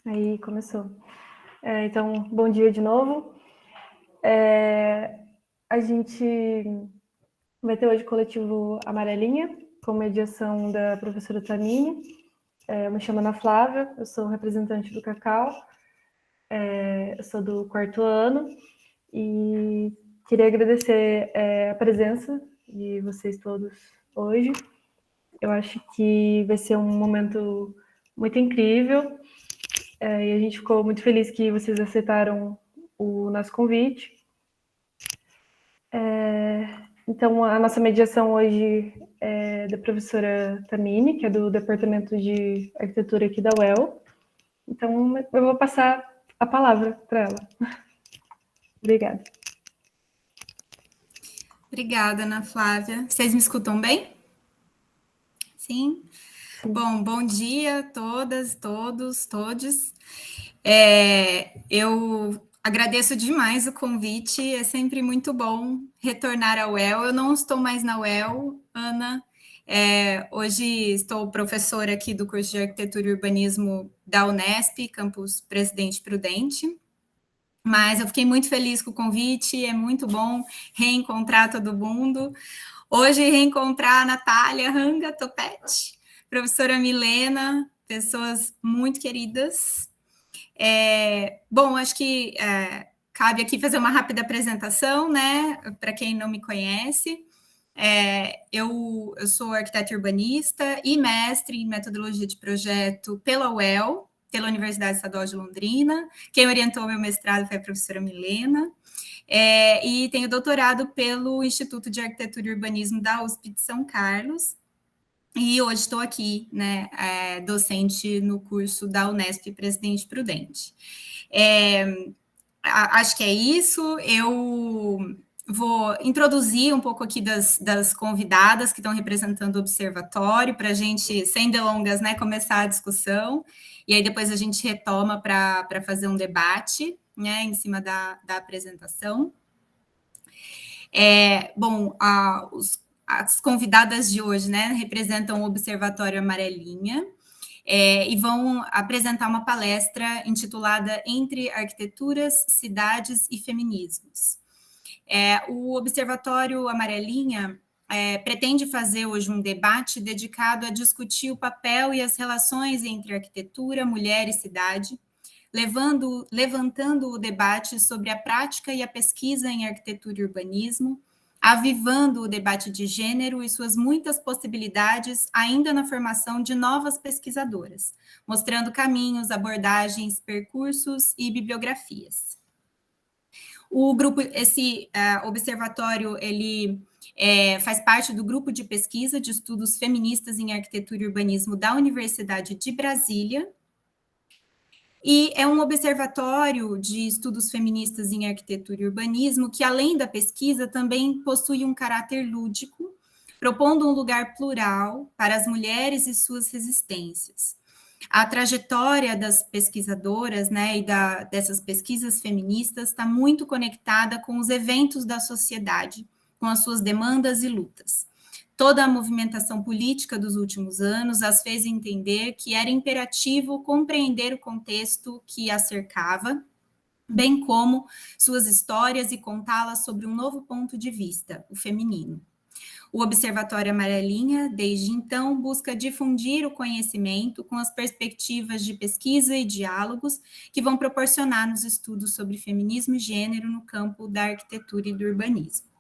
Aí começou. Então, bom dia de novo. A gente vai ter hoje o coletivo Amarelinha, com mediação da professora Tamine. Eu me chamo Ana Flávia, eu sou representante do Cacau, eu sou do 4º ano e queria agradecer a presença de vocês todos hoje. Eu acho que vai ser um momento muito incrível. E a gente ficou muito feliz que vocês aceitaram o nosso convite. Então, a nossa mediação hoje é da professora Tamine, que é do Departamento de Arquitetura aqui da UEL. Então, eu vou passar a palavra para ela. Obrigada. Obrigada, Ana Flávia. Vocês me escutam bem? Sim? Bom dia a todas, todos, todes. Eu agradeço demais o convite, é sempre muito bom retornar à UEL. Eu não estou mais na UEL, Ana. Hoje estou professora aqui do curso de Arquitetura e Urbanismo da Unesp, campus Presidente Prudente. Mas eu fiquei muito feliz com o convite, é muito bom reencontrar todo mundo. Hoje, reencontrar a Natália Ranga Topete, professora Milena, pessoas muito queridas. Bom, acho que cabe aqui fazer uma rápida apresentação, né, para quem não me conhece. Eu sou arquiteta urbanista e mestre em metodologia de projeto pela UEL, pela Universidade Estadual de Londrina. Quem orientou meu mestrado foi a professora Milena. E tenho doutorado pelo Instituto de Arquitetura e Urbanismo da USP de São Carlos. E hoje estou aqui, né, docente no curso da Unesp Presidente Prudente. Acho que é isso. Eu vou introduzir um pouco aqui das convidadas que estão representando o observatório, para a gente, sem delongas, né, começar a discussão, e aí depois a gente retoma para fazer um debate, né, em cima da apresentação. Bom, as convidadas de hoje, né, representam o Observatório Amarelinha, e vão apresentar uma palestra intitulada Entre Arquiteturas, Cidades e Feminismos. O Observatório Amarelinha pretende fazer hoje um debate dedicado a discutir o papel e as relações entre arquitetura, mulher e cidade, levantando o debate sobre a prática e a pesquisa em arquitetura e urbanismo, avivando o debate de gênero e suas muitas possibilidades ainda na formação de novas pesquisadoras, mostrando caminhos, abordagens, percursos e bibliografias. Esse observatório, ele faz parte do grupo de pesquisa de estudos feministas em arquitetura e urbanismo da Universidade de Brasília, e é um observatório de estudos feministas em arquitetura e urbanismo que, além da pesquisa, também possui um caráter lúdico, propondo um lugar plural para as mulheres e suas resistências. A trajetória das pesquisadoras, né, e dessas pesquisas feministas está muito conectada com os eventos da sociedade, com as suas demandas e lutas. Toda a movimentação política dos últimos anos as fez entender que era imperativo compreender o contexto que a cercava, bem como suas histórias e contá-las sobre um novo ponto de vista, o feminino. O Observatório Amarelinha, desde então, busca difundir o conhecimento com as perspectivas de pesquisa e diálogos que vão proporcionar nos estudos sobre feminismo e gênero no campo da arquitetura e do urbanismo.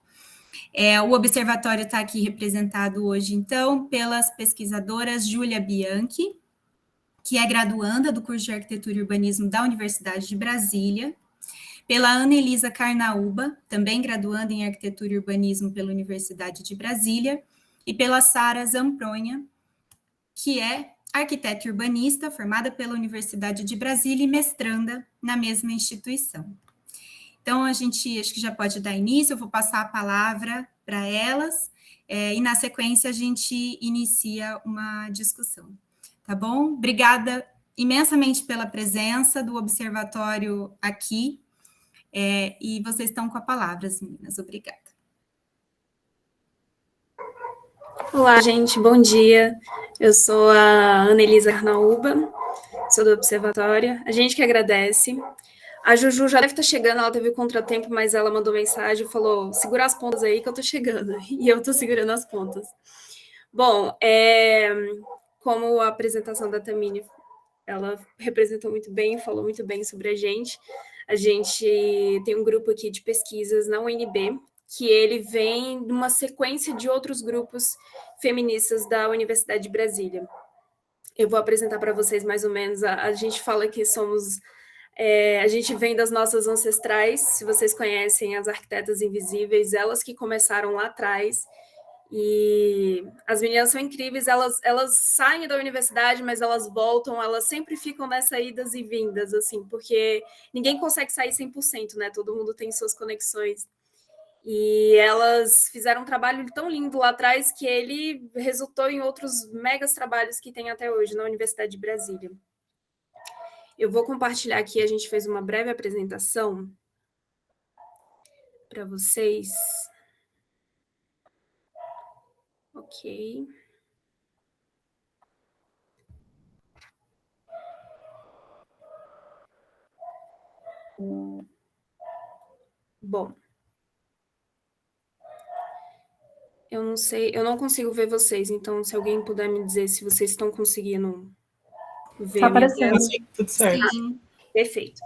O observatório está aqui representado hoje, então, pelas pesquisadoras Júlia Bianchi, que é graduanda do curso de Arquitetura e Urbanismo da Universidade de Brasília, pela Ana Elisa Carnaúba, também graduanda em Arquitetura e Urbanismo pela Universidade de Brasília, e pela Sara Zampronha, que é arquiteta e urbanista, formada pela Universidade de Brasília e mestranda na mesma instituição. Então, a gente acho que já pode dar início, eu vou passar a palavra para elas, e na sequência a gente inicia uma discussão, tá bom? Obrigada imensamente pela presença do observatório aqui, e vocês estão com a palavra, meninas, obrigada. Olá, gente, bom dia. Eu sou a Ana Elisa Carnaúba, sou do Observatório. A gente que agradece. A Juju já deve estar chegando, ela teve contratempo, mas ela mandou mensagem e falou: segura as pontas aí que eu tô chegando. E eu tô segurando as pontas. Bom, como a apresentação da Tamine, ela representou muito bem, falou muito bem sobre a gente. A gente tem um grupo aqui de pesquisas na UNB, que ele vem de uma sequência de outros grupos feministas da Universidade de Brasília. Eu vou apresentar para vocês mais ou menos. A gente fala que somos... a gente vem das nossas ancestrais, se vocês conhecem as Arquitetas Invisíveis, elas que começaram lá atrás. E as meninas são incríveis, elas saem da universidade, mas elas voltam, elas sempre ficam nessas idas e vindas, assim, porque ninguém consegue sair 100%, né? Todo mundo tem suas conexões. E elas fizeram um trabalho tão lindo lá atrás que ele resultou em outros megas trabalhos que tem até hoje na Universidade de Brasília. Eu vou compartilhar aqui, a gente fez uma breve apresentação para vocês. Ok. Bom. Eu não sei, eu não consigo ver vocês, então se alguém puder me dizer se vocês estão conseguindo ver. Tá aparecendo. Tudo certo. Sim. Perfeito.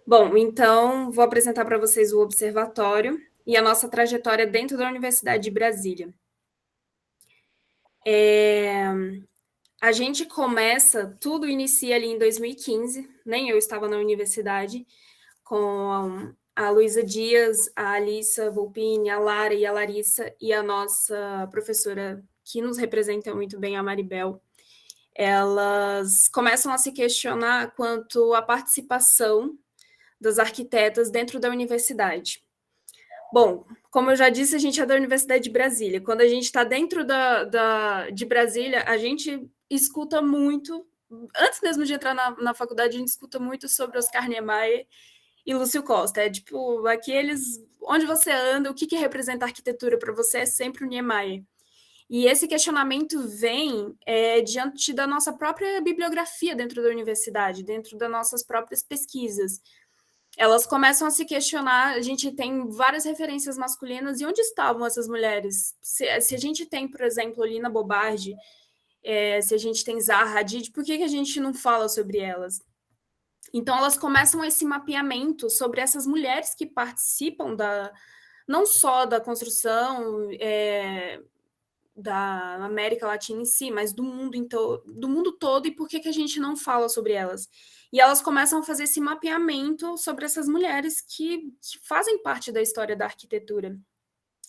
Bom, então vou apresentar para vocês o Observatório e a nossa trajetória dentro da Universidade de Brasília. A gente começa, tudo inicia ali em 2015, nem eu estava na universidade, com a Luísa Dias, a Alissa Volpini, a Lara e a Larissa, e a nossa professora, que nos representa muito bem, a Maribel. Elas começam a se questionar quanto à participação das arquitetas dentro da universidade. Bom, como eu já disse, a gente é da Universidade de Brasília. Quando a gente está dentro de Brasília, a gente escuta muito, antes mesmo de entrar na faculdade, a gente escuta muito sobre Oscar Niemeyer e Lúcio Costa. É tipo, aqueles, onde você anda, o que representa a arquitetura para você é sempre o Niemeyer. E esse questionamento vem diante da nossa própria bibliografia dentro da universidade, dentro das nossas próprias pesquisas. Elas começam a se questionar, a gente tem várias referências masculinas, e onde estavam essas mulheres? Se a gente tem, por exemplo, Lina Bobardi, se a gente tem Zaha Hadid, por que a gente não fala sobre elas? Então, elas começam esse mapeamento sobre essas mulheres que participam não só da construção da América Latina em si, mas do mundo todo, e por que a gente não fala sobre elas? E elas começam a fazer esse mapeamento sobre essas mulheres que fazem parte da história da arquitetura.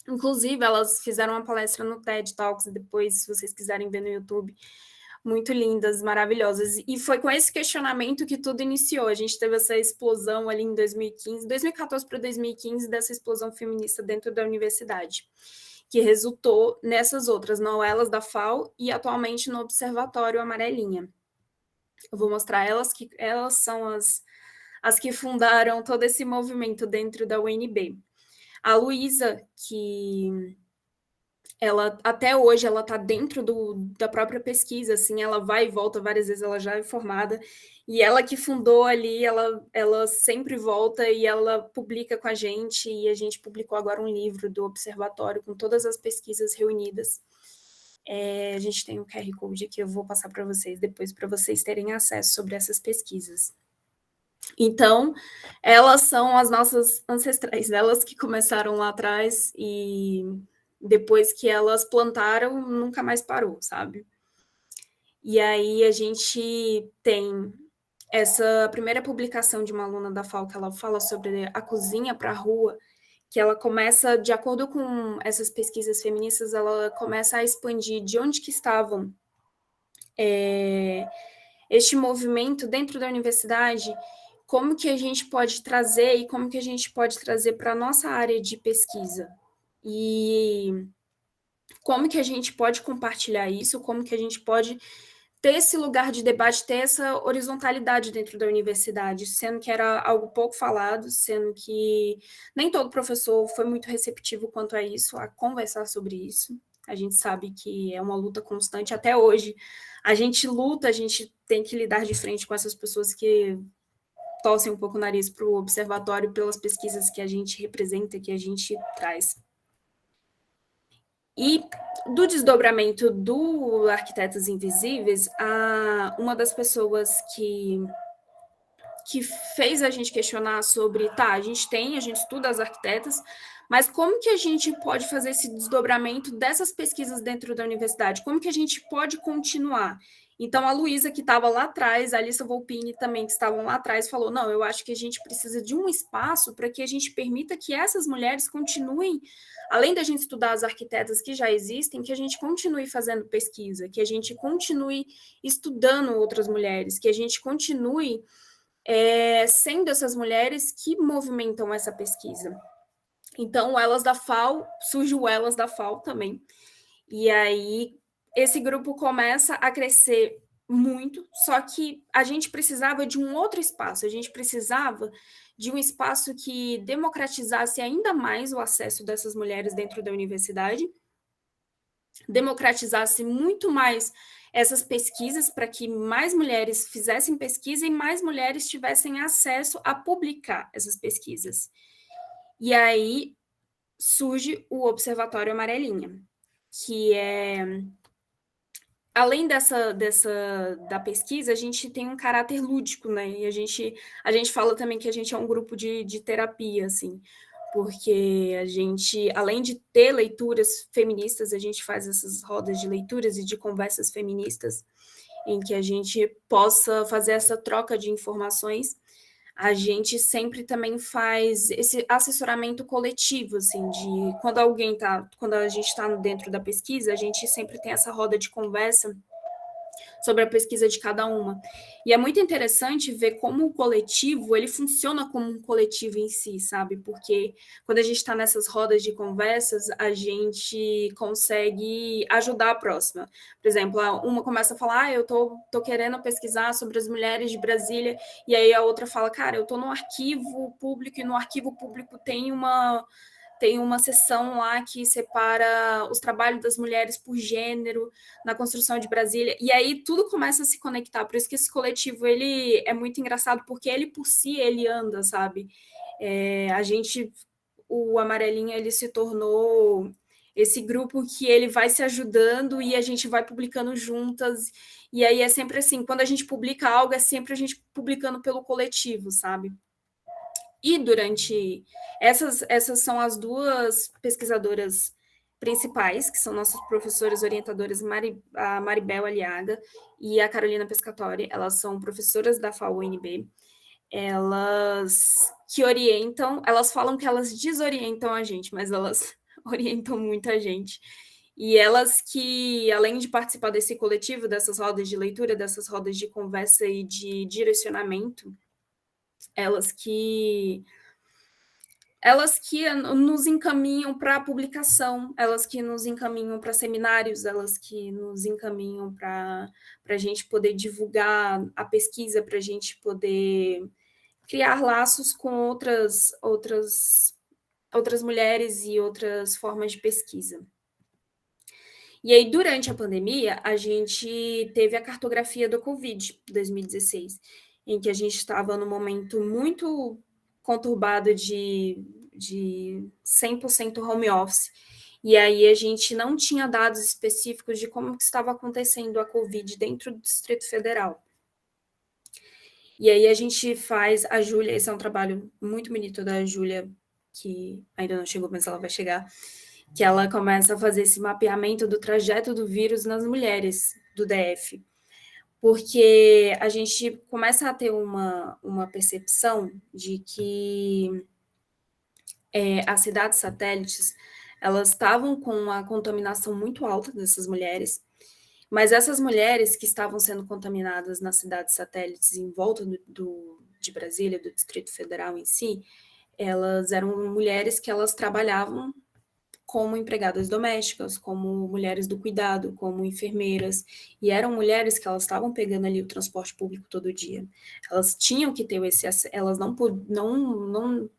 Inclusive, elas fizeram uma palestra no TED Talks, depois, se vocês quiserem ver no YouTube, muito lindas, maravilhosas. E foi com esse questionamento que tudo iniciou. A gente teve essa explosão ali em 2014 para 2015, dessa explosão feminista dentro da universidade, que resultou nessas outras novelas da FAO e atualmente no Observatório Amarelinha. Eu vou mostrar elas, que elas são as que fundaram todo esse movimento dentro da UNB. A Luísa, que ela até hoje ela está dentro da própria pesquisa, assim, ela vai e volta várias vezes, ela já é formada, e ela que fundou ali, ela sempre volta e ela publica com a gente, e a gente publicou agora um livro do Observatório com todas as pesquisas reunidas. A gente tem um QR Code que eu vou passar para vocês depois, para vocês terem acesso sobre essas pesquisas. Então, elas são as nossas ancestrais, elas que começaram lá atrás, e depois que elas plantaram, nunca mais parou, sabe? E aí a gente tem essa primeira publicação de uma aluna da FAO, que ela fala sobre a cozinha para a rua, que ela começa, de acordo com essas pesquisas feministas, ela começa a expandir de onde que estavam este movimento dentro da universidade, como que a gente pode trazer e como que a gente pode trazer para a nossa área de pesquisa. E como que a gente pode compartilhar isso, como que a gente pode ter esse lugar de debate, ter essa horizontalidade dentro da universidade, sendo que era algo pouco falado, sendo que nem todo professor foi muito receptivo quanto a isso, a conversar sobre isso. A gente sabe que é uma luta constante até hoje. A gente luta, a gente tem que lidar de frente com essas pessoas que torcem um pouco o nariz para o observatório pelas pesquisas que a gente representa, que a gente traz. E do desdobramento do Arquitetos Invisíveis, uma das pessoas que fez a gente questionar sobre, a gente estuda as arquitetas, mas como que a gente pode fazer esse desdobramento dessas pesquisas dentro da universidade? Como que a gente pode continuar? Então, a Luísa, que estava lá atrás, a Alissa Volpini também, que estavam lá atrás, falou, não, eu acho que a gente precisa de um espaço para que a gente permita que essas mulheres continuem, além da gente estudar as arquitetas que já existem, que a gente continue fazendo pesquisa, que a gente continue estudando outras mulheres, que a gente continue sendo essas mulheres que movimentam essa pesquisa. Então, o Elas da FAO, surge o Elas da FAO também. E aí, esse grupo começa a crescer muito, só que a gente precisava de um outro espaço, a gente precisava de um espaço que democratizasse ainda mais o acesso dessas mulheres dentro da universidade, democratizasse muito mais essas pesquisas para que mais mulheres fizessem pesquisa e mais mulheres tivessem acesso a publicar essas pesquisas. E aí surge o Observatório Amarelinha, que além da pesquisa, a gente tem um caráter lúdico, né? E a gente fala também que a gente é um grupo de terapia, assim, porque a gente, além de ter leituras feministas, a gente faz essas rodas de leituras e de conversas feministas em que a gente possa fazer essa troca de informações. A gente sempre também faz esse assessoramento coletivo, assim, de quando a gente está dentro da pesquisa, a gente sempre tem essa roda de conversa sobre a pesquisa de cada uma. E é muito interessante ver como o coletivo, ele funciona como um coletivo em si, sabe? Porque quando a gente está nessas rodas de conversas, a gente consegue ajudar a próxima. Por exemplo, uma começa a falar, eu tô querendo pesquisar sobre as mulheres de Brasília, e aí a outra fala, cara, eu tô no arquivo público, e no arquivo público tem uma seção lá que separa os trabalhos das mulheres por gênero na construção de Brasília, e aí tudo começa a se conectar, por isso que esse coletivo, ele é muito engraçado, porque ele por si, ele anda, sabe? O Amarelinha, ele se tornou esse grupo que ele vai se ajudando e a gente vai publicando juntas, e aí é sempre assim, quando a gente publica algo, é sempre a gente publicando pelo coletivo, sabe? E durante... Essas são as duas pesquisadoras principais, que são nossas professoras orientadoras, a Maribel Aliaga e a Carolina Pescatori. Elas são professoras da FAO-UNB. Elas que orientam... Elas falam que elas desorientam a gente, mas elas orientam muita gente. E elas que, além de participar desse coletivo, dessas rodas de leitura, dessas rodas de conversa e de direcionamento, elas que nos encaminham para a publicação, elas que nos encaminham para seminários, elas que nos encaminham para a gente poder divulgar a pesquisa, para a gente poder criar laços com outras mulheres e outras formas de pesquisa. E aí, durante a pandemia, a gente teve a cartografia do Covid, 2016, em que a gente estava num momento muito conturbado de 100% home office. E aí a gente não tinha dados específicos de como que estava acontecendo a Covid dentro do Distrito Federal. E aí a gente faz, a Júlia, esse é um trabalho muito bonito da Júlia, que ainda não chegou, mas ela vai chegar, que ela começa a fazer esse mapeamento do trajeto do vírus nas mulheres do DF. Porque a gente começa a ter uma percepção de que as cidades satélites, elas estavam com a contaminação muito alta dessas mulheres, mas essas mulheres que estavam sendo contaminadas nas cidades satélites em volta de Brasília, do Distrito Federal em si, elas eram mulheres que elas trabalhavam como empregadas domésticas, como mulheres do cuidado, como enfermeiras, e eram mulheres que elas estavam pegando ali o transporte público todo dia. Elas tinham que ter elas não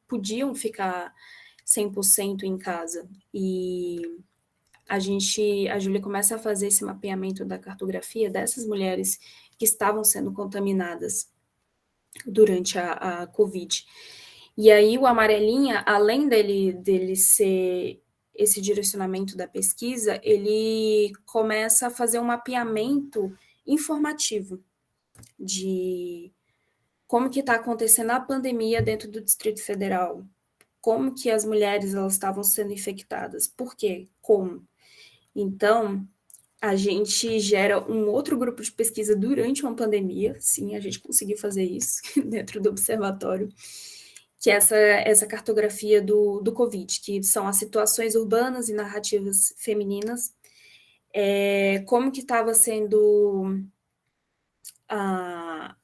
podiam ficar 100% em casa. E a Júlia começa a fazer esse mapeamento da cartografia dessas mulheres que estavam sendo contaminadas durante a Covid. E aí o Amarelinha, além dele ser esse direcionamento da pesquisa, ele começa a fazer um mapeamento informativo de como que está acontecendo a pandemia dentro do Distrito Federal, como que as mulheres elas estavam sendo infectadas, por quê, como. Então, a gente gera um outro grupo de pesquisa durante uma pandemia, sim, a gente conseguiu fazer isso dentro do observatório, que é essa cartografia do Covid, que são as situações urbanas e narrativas femininas, como que estava sendo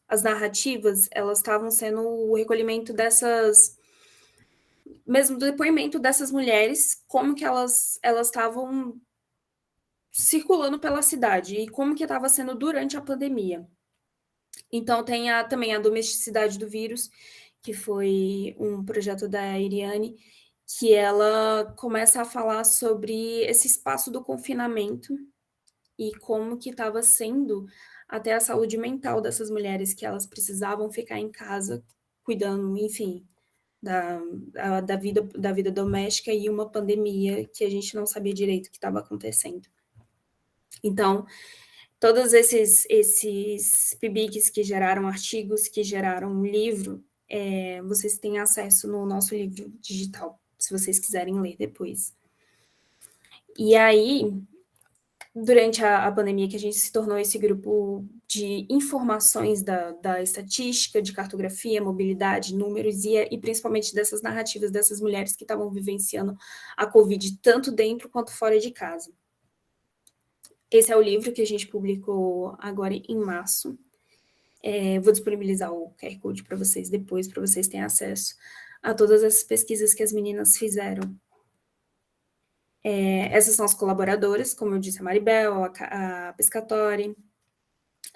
as narrativas, elas estavam sendo o recolhimento mesmo do depoimento dessas mulheres, como que elas estavam circulando pela cidade e como que estava sendo durante a pandemia. Então, tem também a domesticidade do vírus, que foi um projeto da Iriane, que ela começa a falar sobre esse espaço do confinamento e como que estava sendo até a saúde mental dessas mulheres, que elas precisavam ficar em casa cuidando, enfim, da vida doméstica e uma pandemia que a gente não sabia direito o que estava acontecendo. Então, todos esses PIBICs que geraram artigos, que geraram um livro, vocês têm acesso no nosso livro digital, se vocês quiserem ler depois. E aí, durante a pandemia, que a gente se tornou esse grupo de informações da estatística, de cartografia, mobilidade, números e principalmente dessas narrativas dessas mulheres que estavam vivenciando a Covid tanto dentro quanto fora de casa. Esse é o livro que a gente publicou agora em março. Vou disponibilizar o QR Code para vocês depois, para vocês terem acesso a todas essas pesquisas que as meninas fizeram. Essas são as colaboradoras, como eu disse, a Maribel, a Pescatori,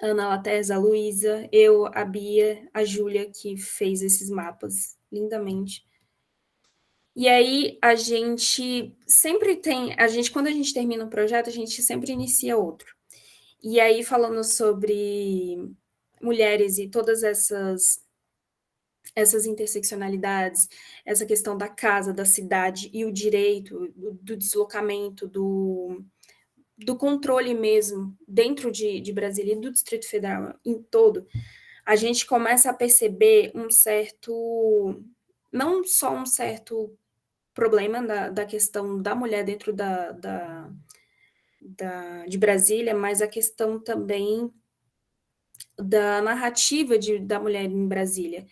a Ana Laterza, a Luísa, eu, a Bia, a Júlia, que fez esses mapas lindamente. E aí, a gente sempre tem... quando a gente termina um projeto, a gente sempre inicia outro. E aí, falando sobre mulheres e todas essas interseccionalidades, essa questão da casa, da cidade e o direito do deslocamento, do controle mesmo dentro de Brasília e do Distrito Federal em todo, a gente começa a perceber não só um certo problema da questão da mulher dentro de Brasília, mas a questão também da narrativa da mulher em Brasília,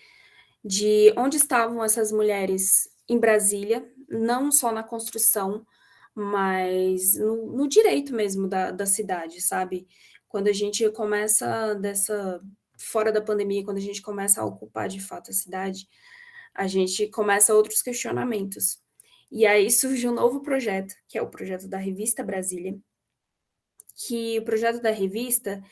de onde estavam essas mulheres em Brasília, não só na construção, mas no direito mesmo da cidade, sabe? Quando a gente começa fora da pandemia, quando a gente começa a ocupar de fato a cidade, a gente começa outros questionamentos. E aí surge um novo projeto, que é o projeto da Revista Brasília, que o projeto da revista,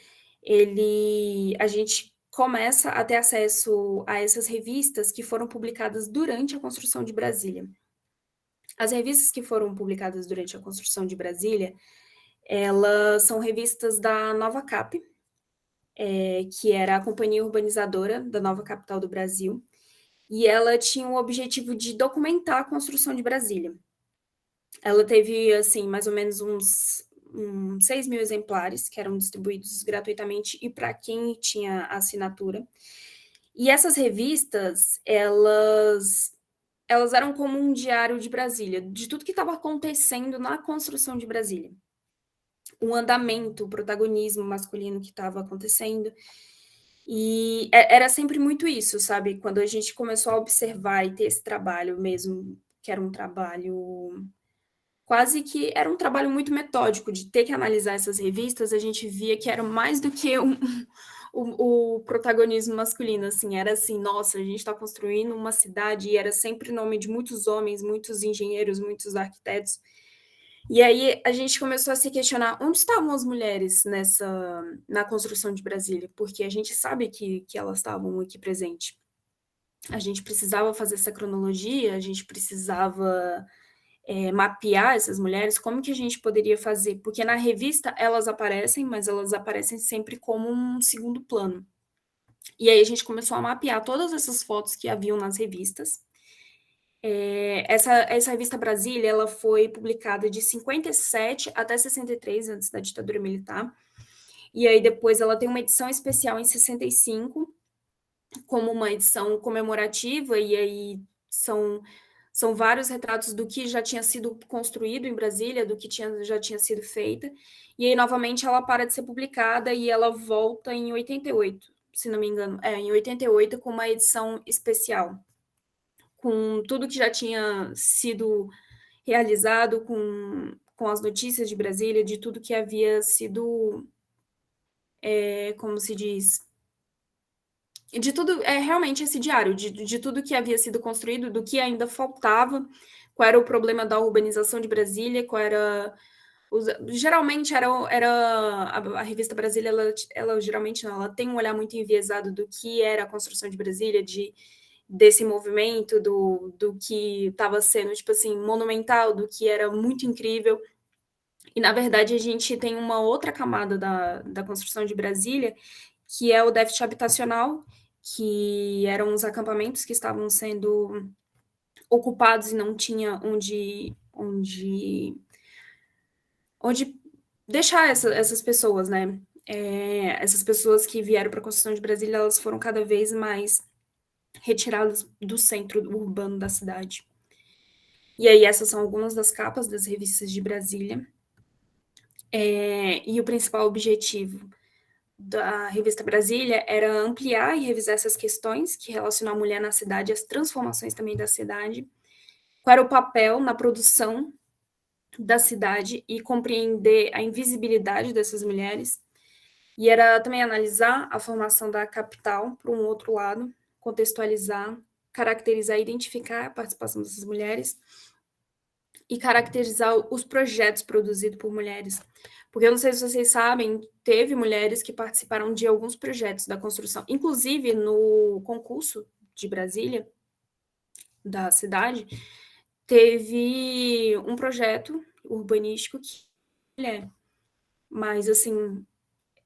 a gente começa a ter acesso a essas revistas que foram publicadas durante a construção de Brasília. As revistas que foram publicadas durante a construção de Brasília, elas são revistas da Nova Cap, que era a companhia urbanizadora da nova capital do Brasil, e ela tinha o objetivo de documentar a construção de Brasília. Ela teve, assim, mais ou menos uns 6 mil exemplares que eram distribuídos gratuitamente e para quem tinha assinatura. E essas revistas, elas eram como um diário de Brasília, de tudo que estava acontecendo na construção de Brasília. O andamento, o protagonismo masculino que estava acontecendo. E era sempre muito isso, sabe? Quando a gente começou a observar e ter esse trabalho mesmo, que era um trabalho... Quase que era um trabalho muito metódico, de ter que analisar essas revistas, a gente via que era mais do que o protagonismo masculino, assim, era assim, nossa, a gente está construindo uma cidade, e era sempre nome de muitos homens, muitos engenheiros, muitos arquitetos, e aí a gente começou a se questionar onde estavam as mulheres na construção de Brasília, porque a gente sabe que elas estavam aqui presentes. A gente precisava fazer essa cronologia, a gente precisava mapear essas mulheres, como que a gente poderia fazer? Porque na revista elas aparecem, mas elas aparecem sempre como um segundo plano. E aí a gente começou a mapear todas essas fotos que haviam nas revistas. Essa revista Brasília, ela foi publicada de 57 até 63, antes da ditadura militar. E aí depois ela tem uma edição especial em 65, como uma edição comemorativa, e aí são vários retratos do que já tinha sido construído em Brasília, do que já tinha sido feita. E aí, novamente, ela para de ser publicada e ela volta em 88, se não me engano. Em 88, com uma edição especial, com tudo que já tinha sido realizado, com as notícias de Brasília, de tudo que havia sido, como se diz, de tudo, realmente esse diário, de tudo que havia sido construído, do que ainda faltava, qual era o problema da urbanização de Brasília, qual era... geralmente era a revista Brasília, ela geralmente não, ela tem um olhar muito enviesado do que era a construção de Brasília, desse movimento, do que estava sendo, tipo assim, monumental, do que era muito incrível. E, na verdade, a gente tem uma outra camada da construção de Brasília, que é o déficit habitacional, que eram os acampamentos que estavam sendo ocupados e não tinha onde deixar essas pessoas, né? Essas pessoas que vieram para a construção de Brasília, elas foram cada vez mais retiradas do centro urbano da cidade. E aí essas são algumas das capas das revistas de Brasília. E o principal objetivo da revista Brasília era ampliar e revisar essas questões que relacionam a mulher na cidade, as transformações também da cidade, qual era o papel na produção da cidade e compreender a invisibilidade dessas mulheres, e era também analisar a formação da capital, por um outro lado, contextualizar, caracterizar e identificar a participação dessas mulheres, e caracterizar os projetos produzidos por mulheres. Porque eu não sei se vocês sabem, teve mulheres que participaram de alguns projetos da construção, inclusive no concurso de Brasília, da cidade, teve um projeto urbanístico que mulher, mas assim,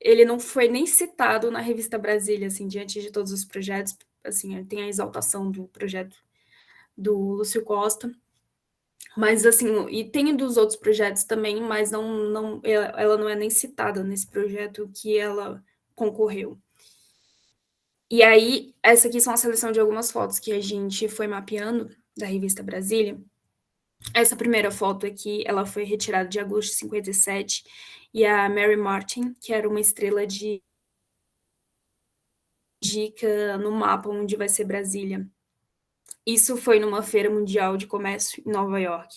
ele não foi nem citado na revista Brasília, assim, diante de todos os projetos, assim, tem a exaltação do projeto do Lúcio Costa, mas assim, e tem dos outros projetos também, mas ela não é nem citada nesse projeto que ela concorreu. E aí, essa aqui são a seleção de algumas fotos que a gente foi mapeando da revista Brasília. Essa primeira foto aqui, ela foi retirada de agosto de 57, e a Mary Martin, que era uma estrela de dica no mapa onde vai ser Brasília. Isso foi numa feira mundial de comércio em Nova York.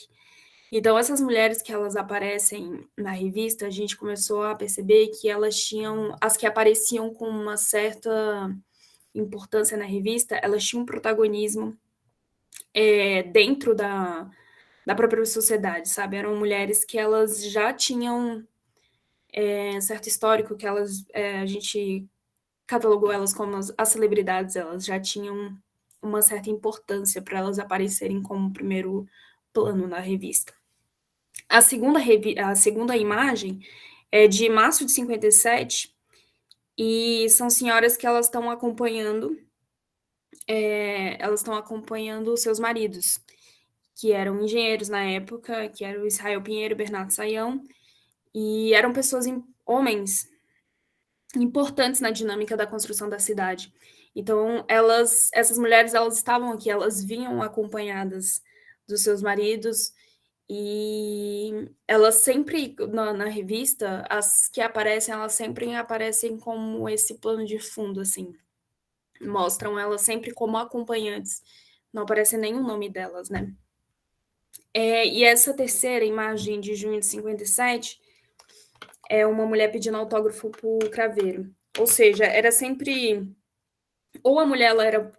Então, essas mulheres que elas aparecem na revista, a gente começou a perceber que elas tinham, as que apareciam com uma certa importância na revista, elas tinham um protagonismo dentro da própria sociedade, sabe? Eram mulheres que elas já tinham certo histórico, que a gente catalogou elas como as celebridades, elas já tinham uma certa importância para elas aparecerem como primeiro plano na revista. A segunda imagem é de março de 57, e são senhoras que elas estão acompanhando os seus maridos, que eram engenheiros na época, que eram Israel Pinheiro e Bernardo Saião, e eram homens importantes na dinâmica da construção da cidade. Então, essas mulheres, elas estavam aqui, elas vinham acompanhadas dos seus maridos, e elas sempre, na revista, as que aparecem, elas sempre aparecem como esse plano de fundo, assim. Mostram elas sempre como acompanhantes. Não aparece nenhum nome delas, né? E essa terceira imagem de junho de 57 é uma mulher pedindo autógrafo pro Craveiro. Ou seja, era sempre... Ou a mulher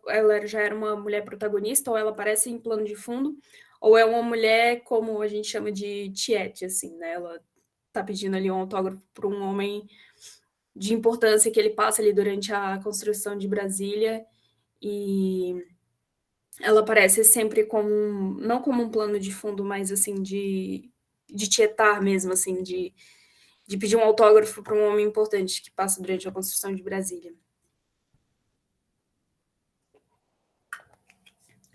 ela já era uma mulher protagonista, ou ela aparece em plano de fundo, ou é uma mulher, como a gente chama de tiete, assim, né? Ela tá pedindo ali um autógrafo para um homem de importância que ele passa ali durante a construção de Brasília, e ela aparece sempre como não como um plano de fundo, mas assim de tietar mesmo, assim, de pedir um autógrafo para um homem importante que passa durante a construção de Brasília.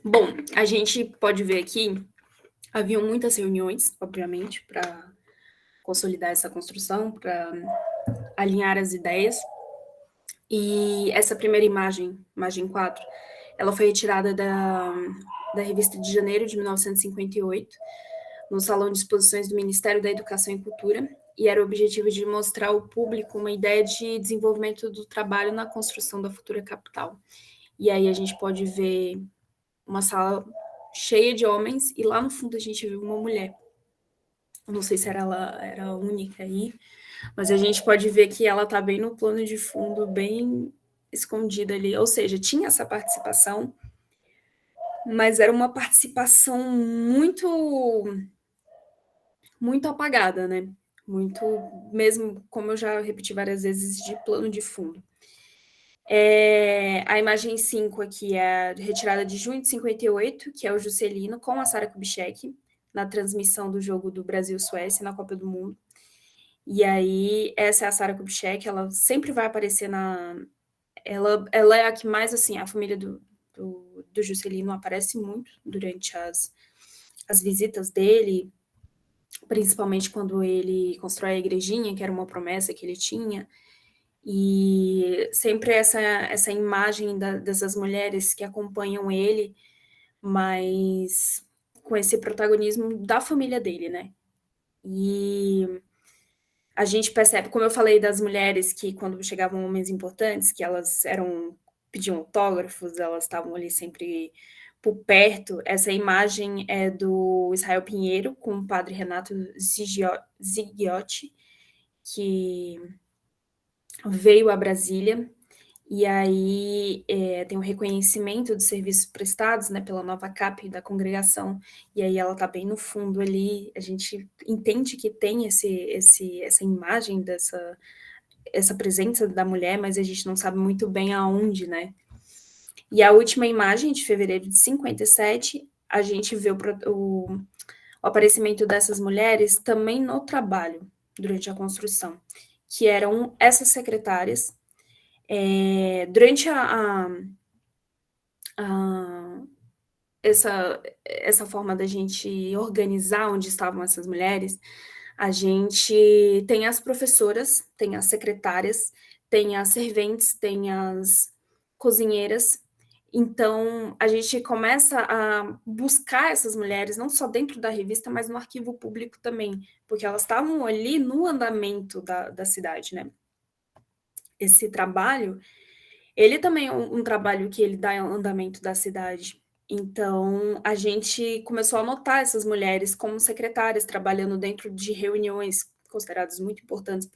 Bom, a gente pode ver aqui, haviam muitas reuniões, obviamente, para consolidar essa construção, para alinhar as ideias. E essa primeira imagem 4, ela foi retirada da revista de janeiro de 1958, no Salão de Exposições do Ministério da Educação e Cultura, e era o objetivo de mostrar ao público uma ideia de desenvolvimento do trabalho na construção da futura capital. E aí a gente pode ver uma sala cheia de homens, e lá no fundo a gente viu uma mulher. Não sei se ela era a única aí, mas a gente pode ver que ela está bem no plano de fundo, bem escondida ali. Ou seja, tinha essa participação, mas era uma participação muito apagada, né? Muito, mesmo, como eu já repeti várias vezes, de plano de fundo. A imagem 5 aqui é retirada de junho de 58, que é o Juscelino com a Sara Kubitschek, na transmissão do jogo do Brasil-Suécia na Copa do Mundo. E aí, essa é a Sara Kubitschek, ela sempre vai aparecer Ela é a que mais, assim, a família do Juscelino aparece muito durante as visitas dele, principalmente quando ele constrói a igrejinha, que era uma promessa que ele tinha. E sempre essa imagem dessas mulheres que acompanham ele, mas com esse protagonismo da família dele, né? E a gente percebe, como eu falei das mulheres que quando chegavam homens importantes, que elas pediam autógrafos, elas estavam ali sempre por perto. Essa imagem é do Israel Pinheiro com o padre Renato Zigiotti, que veio a Brasília, e aí tem um reconhecimento dos serviços prestados, né, pela nova CAP da congregação, e aí ela está bem no fundo ali. A gente entende que tem essa imagem essa presença da mulher, mas a gente não sabe muito bem aonde, né? E a última imagem, de fevereiro de 57, a gente vê o aparecimento dessas mulheres também no trabalho, durante a construção, que eram essas secretárias. Durante essa forma da gente organizar onde estavam essas mulheres, a gente tem as professoras, tem as secretárias, tem as serventes, tem as cozinheiras. Então, a gente começa a buscar essas mulheres, não só dentro da revista, mas no arquivo público também, porque elas estavam ali no andamento da cidade, né? Esse trabalho, ele também é um trabalho que ele dá andamento da cidade. Então, a gente começou a notar essas mulheres como secretárias, trabalhando dentro de reuniões consideradas muito importantes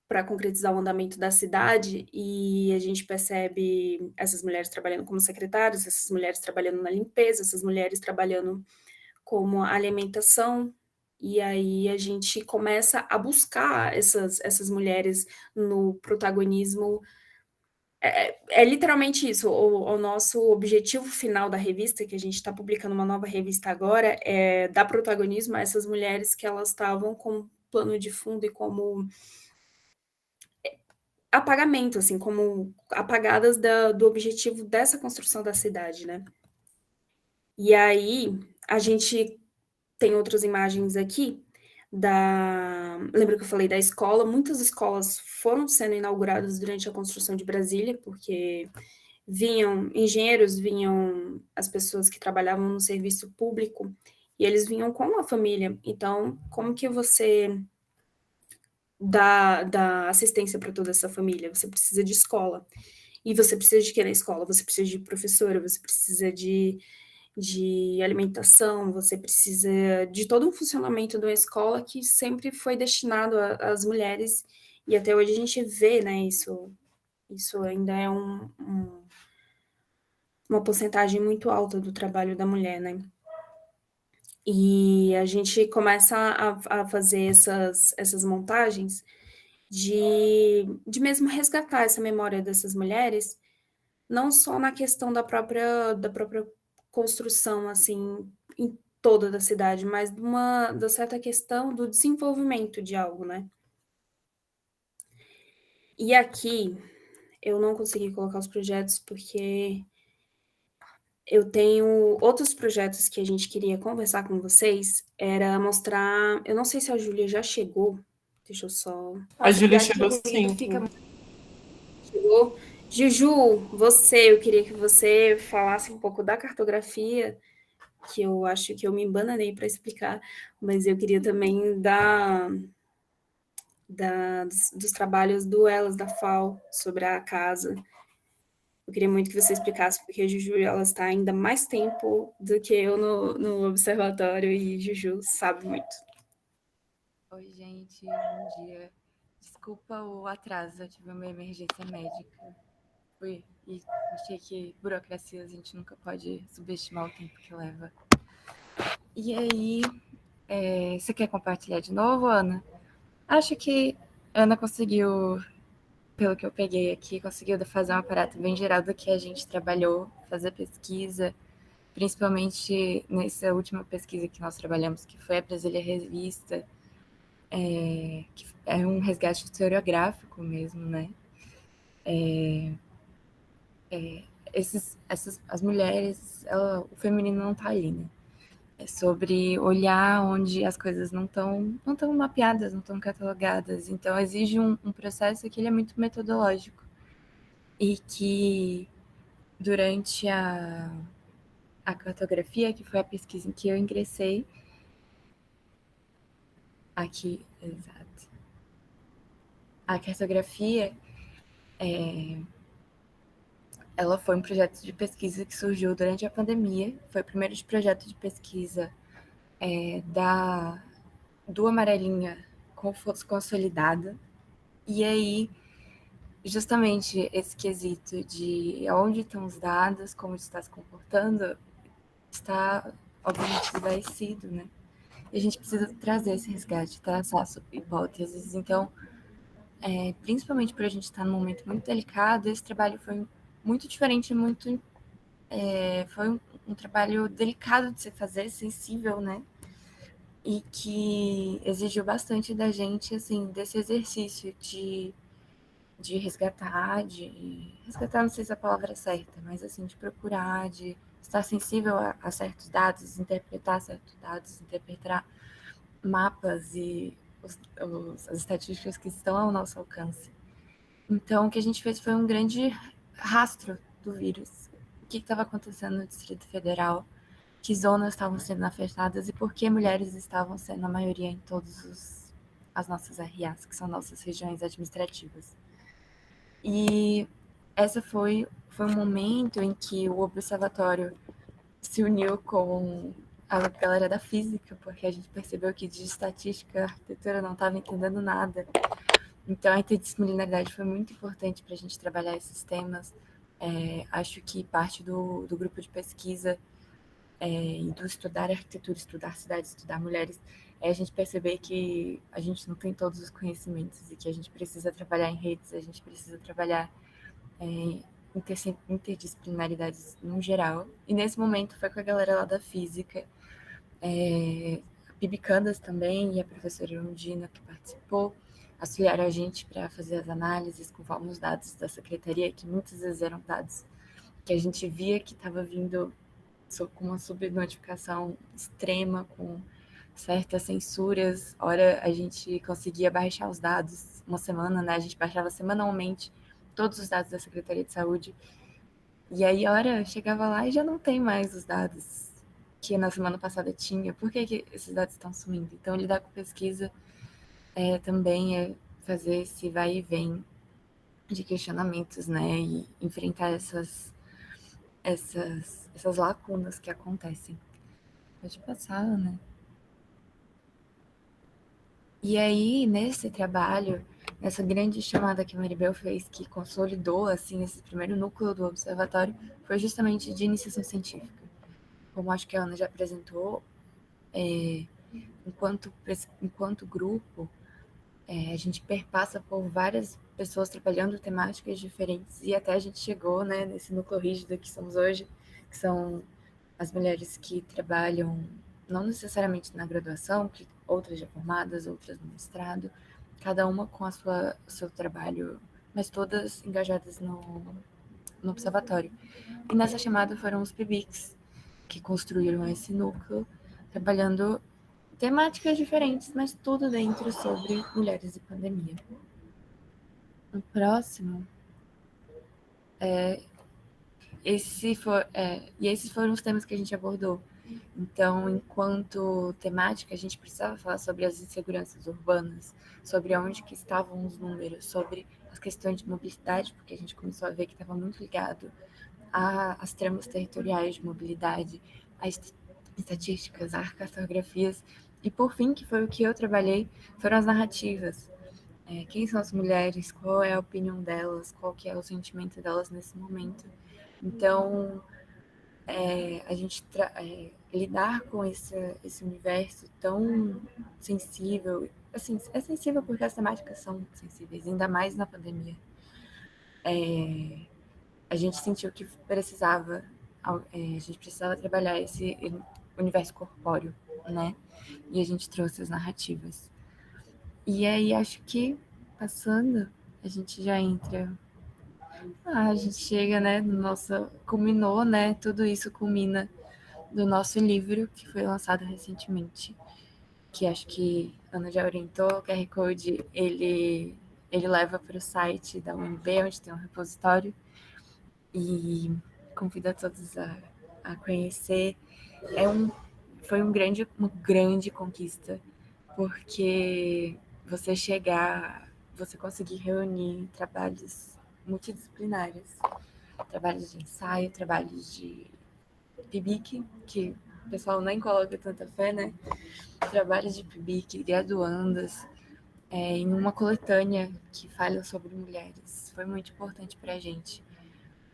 para concretizar o andamento da cidade, e a gente percebe essas mulheres trabalhando como secretárias, essas mulheres trabalhando na limpeza, essas mulheres trabalhando como alimentação, e aí a gente começa a buscar essas mulheres no protagonismo. É literalmente isso, o nosso objetivo final da revista, que a gente está publicando uma nova revista agora, é dar protagonismo a essas mulheres que elas estavam como plano de fundo e como apagamento, assim, como apagadas do objetivo dessa construção da cidade, né? E aí, a gente tem outras imagens aqui lembra que eu falei da escola? Muitas escolas foram sendo inauguradas durante a construção de Brasília, porque vinham engenheiros, vinham as pessoas que trabalhavam no serviço público, e eles vinham com a família. Então, como que você dá assistência para toda essa família? Você precisa de escola. E você precisa de quê na escola? Você precisa de professora, você precisa de alimentação, você precisa de todo um funcionamento de uma escola que sempre foi destinado às mulheres, e até hoje a gente vê, né, isso ainda é uma porcentagem muito alta do trabalho da mulher, né? E a gente começa a fazer essas montagens de mesmo resgatar essa memória dessas mulheres, não só na questão da própria construção, assim, em toda da cidade, mas da certa questão do desenvolvimento de algo, né? E aqui eu não consegui colocar os projetos porque eu tenho outros projetos que a gente queria conversar com vocês, era mostrar, eu não sei se a Júlia já chegou, deixa eu só... A Júlia Aqui chegou ruído 5. fica Chegou. Juju, eu queria que você falasse um pouco da cartografia, que eu acho que eu me embananei para explicar, mas eu queria também dos trabalhos do Elas da FAO sobre a casa. Eu queria muito que você explicasse, porque a Juju ela está ainda mais tempo do que eu no observatório, e Juju sabe muito. Oi, gente, bom dia. Desculpa o atraso, eu tive uma emergência médica. E achei que burocracia a gente nunca pode subestimar o tempo que leva. E aí, você quer compartilhar de novo, Ana? Acho que a Ana conseguiu, pelo que eu peguei aqui, conseguiu fazer um aparato bem geral do que a gente trabalhou, fazer pesquisa, principalmente nessa última pesquisa que nós trabalhamos, que foi a Brasília Revista, que é um resgate historiográfico mesmo, né? As mulheres, o feminino não está ali, né? É sobre olhar onde as coisas não estão mapeadas, não estão catalogadas. Então, exige um processo que ele é muito metodológico e que, durante a cartografia, que foi a pesquisa em que eu ingressei, aqui, exato. A cartografia, ela foi um projeto de pesquisa que surgiu durante a pandemia. Foi o primeiro projeto de pesquisa do Amarelinha consolidada. E aí, justamente esse quesito de onde estão os dados, como está se comportando, está, obviamente, esvaecido, né? E a gente precisa trazer esse resgate, traçar hipóteses. Então, principalmente por a gente estar num momento muito delicado, esse trabalho foi muito diferente, foi um trabalho delicado de se fazer, sensível, né? E que exigiu bastante da gente, assim, desse exercício de resgatar, não sei se a palavra é certa, mas assim, de procurar, de estar sensível a certos dados, interpretar certos dados, interpretar mapas e as estatísticas que estão ao nosso alcance. Então, o que a gente fez foi um grande rastro do vírus. O que estava acontecendo no Distrito Federal, que zonas estavam sendo afetadas e por que mulheres estavam sendo a maioria em todas as nossas RAs, que são nossas regiões administrativas. E essa foi um momento em que o observatório se uniu com a galera da física, porque a gente percebeu que de estatística a arquitetura não estava entendendo nada. Então, a interdisciplinaridade foi muito importante para a gente trabalhar esses temas. Acho que parte do grupo de pesquisa e do estudar arquitetura, estudar cidades, estudar mulheres, é a gente perceber que a gente não tem todos os conhecimentos e que a gente precisa trabalhar em redes, a gente precisa trabalhar interdisciplinaridades no geral. E nesse momento foi com a galera lá da física, a Bibi Candas também e a professora Undina, que participou, auxiliaram a gente para fazer as análises com os dados da secretaria, que muitas vezes eram dados que a gente via que estava vindo com uma subnotificação extrema, com certas censuras. Ora, a gente conseguia baixar os dados uma semana, né? A gente baixava semanalmente todos os dados da Secretaria de Saúde. E aí, ora, chegava lá e já não tem mais os dados que na semana passada tinha. Por que esses dados estão sumindo? Então, lidar com pesquisa também é fazer esse vai e vem de questionamentos, né? E enfrentar essas lacunas que acontecem. Pode passar, né? E aí, nesse trabalho, nessa grande chamada que a Maribel fez, que consolidou, assim, esse primeiro núcleo do observatório, foi justamente de iniciação científica. Como acho que a Ana já apresentou, enquanto grupo, a gente perpassa por várias pessoas trabalhando temáticas diferentes, e até a gente chegou, né, nesse núcleo rígido que somos hoje, que são as mulheres que trabalham não necessariamente na graduação, que outras já formadas, outras no mestrado, cada uma com o seu trabalho, mas todas engajadas no observatório. E nessa chamada foram os PIBICs que construíram esse núcleo, trabalhando temáticas diferentes, mas tudo dentro sobre mulheres e pandemia. No próximo, esses foram os temas que a gente abordou. Então, enquanto temática, a gente precisava falar sobre as inseguranças urbanas, sobre onde que estavam os números, sobre as questões de mobilidade, porque a gente começou a ver que estava muito ligado às tramas territoriais de mobilidade, às estatísticas, às cartografias, e por fim, que foi o que eu trabalhei, foram as narrativas. Quem são as mulheres, qual é a opinião delas, qual que é o sentimento delas nesse momento. Então, a gente lidar com esse universo tão sensível, assim, é sensível porque as temáticas são sensíveis, ainda mais na pandemia. A gente sentiu que a gente precisava trabalhar esse universo corpóreo, né? E a gente trouxe as narrativas. E aí, acho que, passando, a gente já entra... a gente chega, né, no nosso... Culminou, né? Tudo isso culmina do nosso livro, que foi lançado recentemente, que acho que a Ana já orientou. O QR Code, ele leva para o site da UNB, onde tem um repositório, e convido a todos a conhecer. Foi uma grande conquista, porque você conseguir reunir trabalhos multidisciplinares, trabalhos de ensaio, trabalhos de PIBIC, que o pessoal nem coloca tanta fé, né? Trabalhos de PIBIC, graduandas, em uma coletânea que fala sobre mulheres. Foi muito importante para a gente.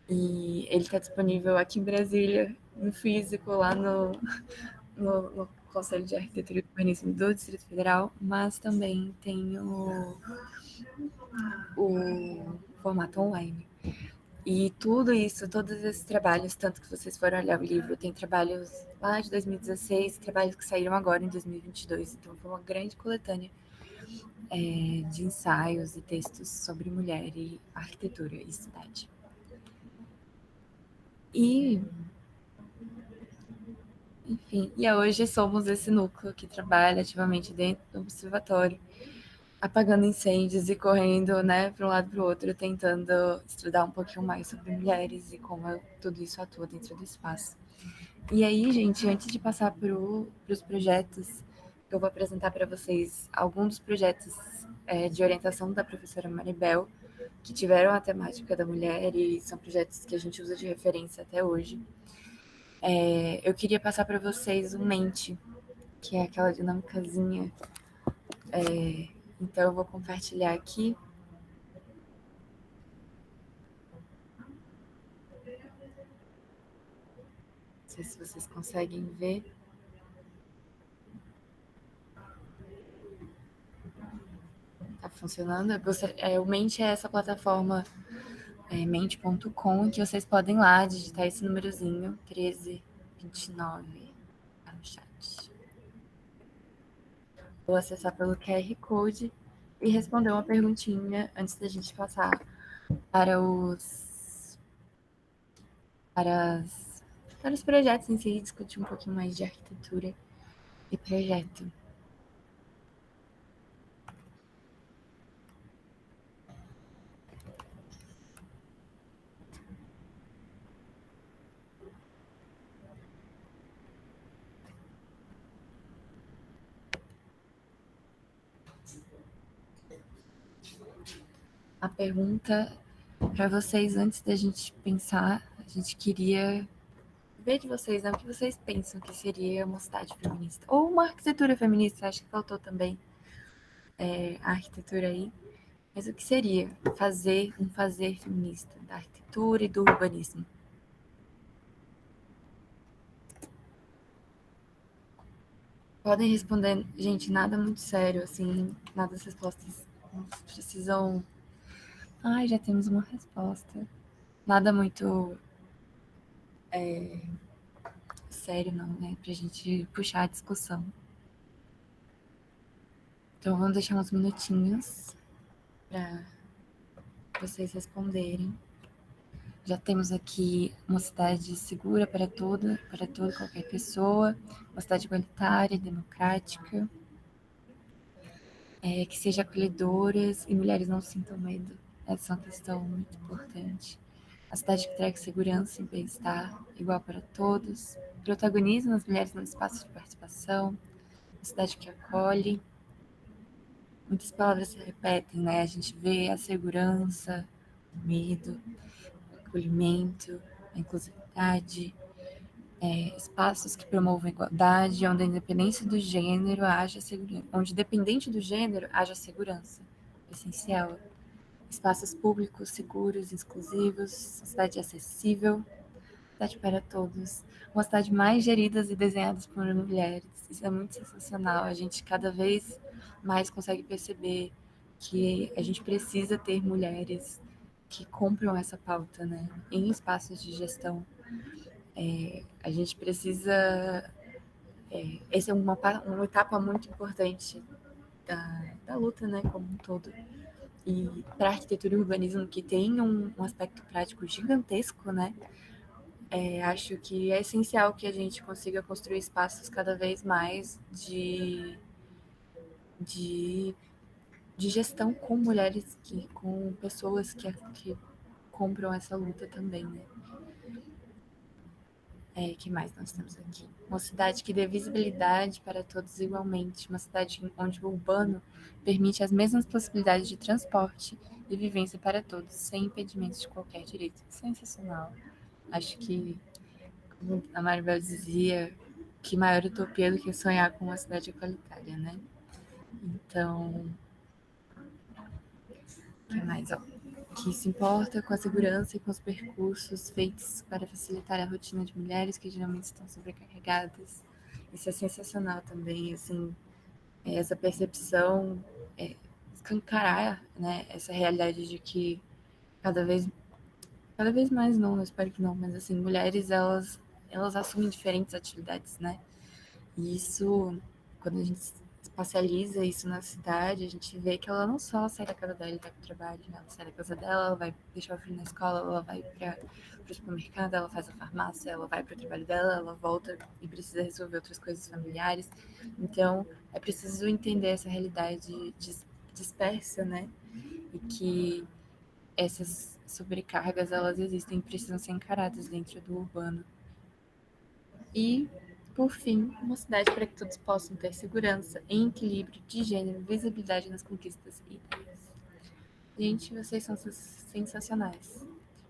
E ele está disponível aqui em Brasília, no físico, lá no Conselho de Arquitetura e Urbanismo do Distrito Federal, mas também tem o formato online. E tudo isso, todos esses trabalhos, tanto que vocês foram olhar o livro, tem trabalhos lá de 2016, trabalhos que saíram agora em 2022. Então, foi uma grande coletânea de ensaios e textos sobre mulher e arquitetura e cidade. E, enfim, hoje somos esse núcleo que trabalha ativamente dentro do observatório, apagando incêndios e correndo, né, para um lado e para o outro, tentando estudar um pouquinho mais sobre mulheres e como tudo isso atua dentro do espaço. E aí, gente, antes de passar para os projetos, eu vou apresentar para vocês alguns dos projetos de orientação da professora Maribel, que tiveram a temática da mulher e são projetos que a gente usa de referência até hoje. Eu queria passar para vocês o Mente, que é aquela dinâmicazinha. Então, eu vou compartilhar aqui. Não sei se vocês conseguem ver. Tá funcionando? O Mente é essa plataforma, mente.com, que vocês podem lá digitar esse númerozinho, 1329, tá no chat. Vou acessar pelo QR Code e responder uma perguntinha antes da gente passar para os projetos em si, discutir um pouquinho mais de arquitetura e projeto. A pergunta para vocês, antes da gente pensar, a gente queria ver de vocês, né, o que vocês pensam que seria uma cidade feminista. Ou uma arquitetura feminista, acho que faltou também a arquitetura aí. Mas o que seria um fazer feminista da arquitetura e do urbanismo? Podem responder, gente, nada muito sério, assim, nada das respostas não precisam Ai, já temos uma resposta. Nada muito sério, não, né? Pra gente puxar a discussão. Então, vamos deixar uns minutinhos para vocês responderem. Já temos aqui uma cidade segura para toda e qualquer pessoa, uma cidade igualitária, democrática, que seja acolhedora e mulheres não sintam medo. Essa é uma questão muito importante. A cidade que traga segurança e bem-estar igual para todos, protagonismo das mulheres no espaço de participação, uma cidade que acolhe. Muitas palavras se repetem, né? A gente vê a segurança, o medo, o acolhimento, a inclusividade, espaços que promovam a igualdade, onde a independência do gênero haja segurança, onde independente do gênero haja segurança, essencial. Espaços públicos seguros, exclusivos, cidade acessível, cidade para todos, uma cidade mais gerida e desenhada por mulheres. Isso é muito sensacional. A gente cada vez mais consegue perceber que a gente precisa ter mulheres que compram essa pauta, né, em espaços de gestão. A gente precisa. Essa é uma etapa muito importante da luta, né, como um todo. E para a arquitetura e urbanismo, que tem um aspecto prático gigantesco, né, acho que é essencial que a gente consiga construir espaços cada vez mais de gestão com mulheres, com pessoas que compram essa luta também, né? Que mais nós temos aqui? Uma cidade que dê visibilidade para todos igualmente, uma cidade onde o urbano permite as mesmas possibilidades de transporte e vivência para todos, sem impedimentos de qualquer direito. Sensacional. Acho que, como a Maribel dizia, que maior utopia do que sonhar com uma cidade igualitária, né? Então, o que mais? Que se importa com a segurança e com os percursos feitos para facilitar a rotina de mulheres que geralmente estão sobrecarregadas. Isso é sensacional também, assim, essa percepção, escancarar, né, essa realidade de que cada vez mais não, eu espero que não, mas assim, mulheres, elas assumem diferentes atividades, né? E isso, quando a gente espacializa isso na cidade, a gente vê que ela não só sai da casa dela e vai para o trabalho, né? Ela sai da casa dela, ela vai deixar o filho na escola, ela vai para o supermercado, ela faz a farmácia, ela vai para o trabalho dela, ela volta e precisa resolver outras coisas familiares. Então, é preciso entender essa realidade dispersa, né? E que essas sobrecargas, elas existem e precisam ser encaradas dentro do urbano. E, por fim, uma cidade para que todos possam ter segurança, em equilíbrio de gênero, visibilidade nas conquistas e ideias. Gente, vocês são sensacionais.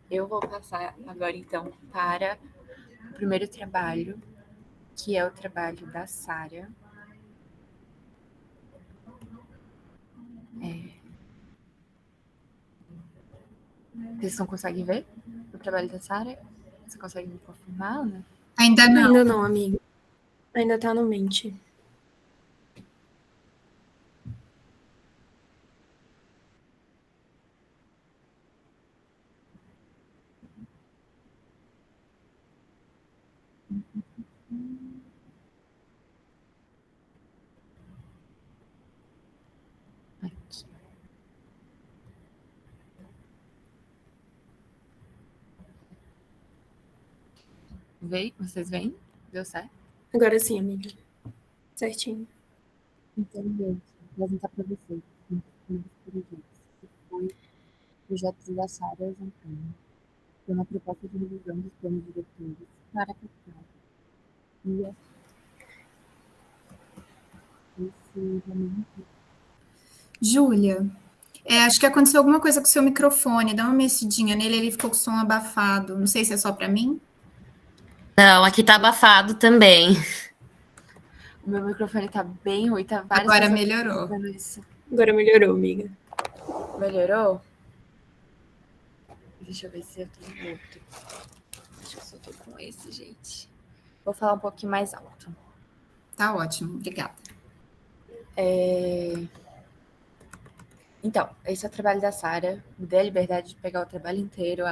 Eu vou passar agora, então, para o primeiro trabalho, que é o trabalho da Sara. Vocês não conseguem ver o trabalho da Sara? Você consegue me confirmar, né? Ainda não. Ainda não, amiga. Ainda tá no mente. Aqui. Veio? Vocês veem? Deu certo? Agora sim, amiga. Certinho. Então, gente, vou apresentar para vocês um dos projetos, que foi o projeto da Sara Zancani, que é uma proposta de revisão dos planos diretores para a capital. E esse realmente. Júlia, acho que aconteceu alguma coisa com o seu microfone. Dá uma mexidinha nele, ele ficou com o som abafado. Não sei se é só para mim. Não, aqui tá abafado também. O meu microfone tá bem ruim, tá várias Agora pessoas melhorou. fazendo isso. Agora melhorou, amiga. Melhorou? Deixa eu ver se eu tenho outro. Acho que eu só tô com esse, gente. Vou falar um pouquinho mais alto. Tá ótimo, obrigada. Então, esse é o trabalho da Sara. Me dei a liberdade de pegar o trabalho inteiro,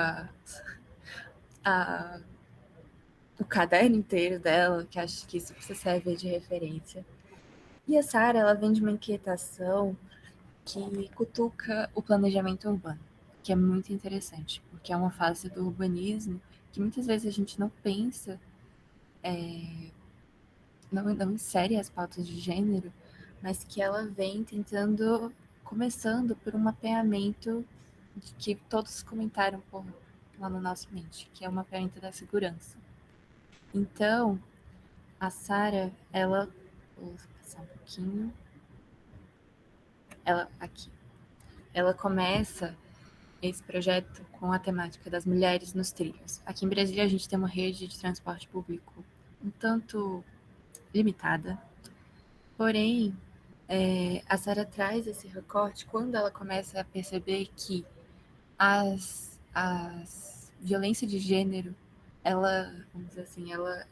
o caderno inteiro dela, que acho que isso precisa servir de referência. E a Sara, ela vem de uma inquietação que cutuca o planejamento urbano, que é muito interessante, porque é uma fase do urbanismo que muitas vezes a gente não pensa, não insere as pautas de gênero, mas que ela vem começando por um mapeamento de que todos comentaram lá no nosso mente, que é o mapeamento da segurança. Então, a Sara, vou passar um pouquinho, ela começa esse projeto com a temática das mulheres nos trilhos. Aqui em Brasília a gente tem uma rede de transporte público um tanto limitada, porém a Sara traz esse recorte quando ela começa a perceber que as violência de gênero, vamos dizer assim, ela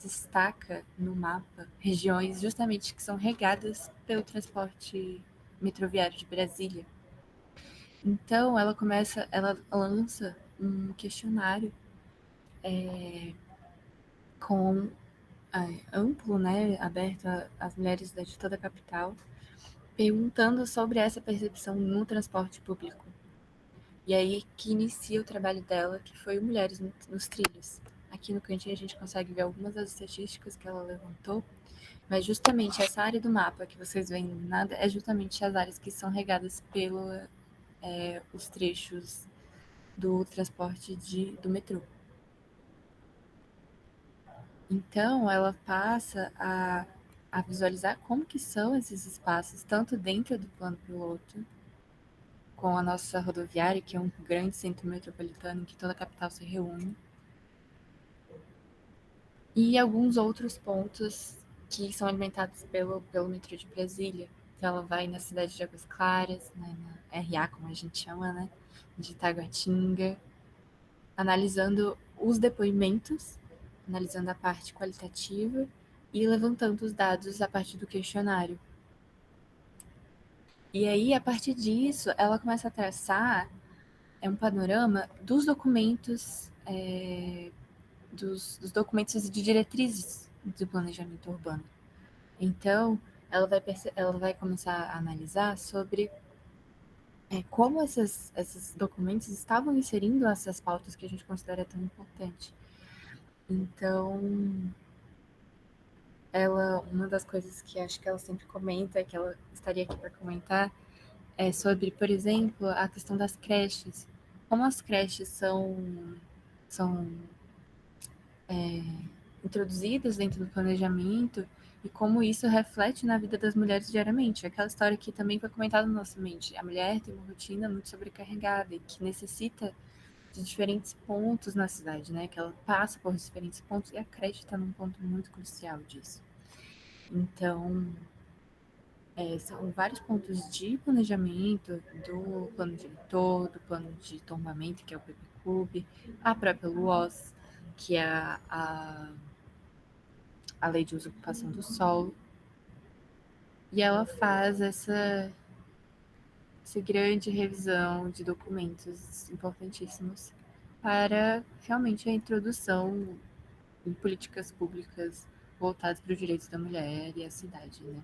destaca no mapa regiões justamente que são regadas pelo transporte metroviário de Brasília. Então, ela lança um questionário amplo, né, aberto às mulheres de toda a capital, perguntando sobre essa percepção no transporte público. E aí que inicia o trabalho dela, que foi o Mulheres nos Trilhos. Aqui no cantinho a gente consegue ver algumas das estatísticas que ela levantou, mas justamente essa área do mapa que vocês veem nada é justamente as áreas que são regadas os trechos do transporte do metrô. Então, ela passa a visualizar como que são esses espaços, tanto dentro do plano piloto, com a nossa rodoviária, que é um grande centro metropolitano em que toda a capital se reúne, e alguns outros pontos que são alimentados pelo metrô de Brasília. Então, ela vai na cidade de Águas Claras, né, na RA, como a gente chama, né, de Taguatinga, analisando os depoimentos, analisando a parte qualitativa e levantando os dados a partir do questionário. E aí, a partir disso, ela começa a traçar um panorama dos documentos, dos documentos de diretrizes do planejamento urbano. Então, ela vai começar a analisar sobre como esses documentos estavam inserindo essas pautas que a gente considera tão importante. Então, uma das coisas que acho que ela sempre comenta, que ela estaria aqui para comentar, é sobre, por exemplo, a questão das creches. Como as creches são introduzidas dentro do planejamento e como isso reflete na vida das mulheres diariamente. Aquela história que também foi comentada na nossa mente. A mulher tem uma rotina muito sobrecarregada e que necessita de diferentes pontos na cidade, né? Que ela passa por diferentes pontos e a creche está num ponto muito crucial disso. Então, são vários pontos de planejamento, do plano diretor, do plano de tombamento, que é o PPCUB, a própria LUOS, que é a Lei de Uso e Ocupação do Solo. E ela faz essa grande revisão de documentos importantíssimos para realmente a introdução em políticas públicas voltadas para os direitos da mulher e a cidade, né?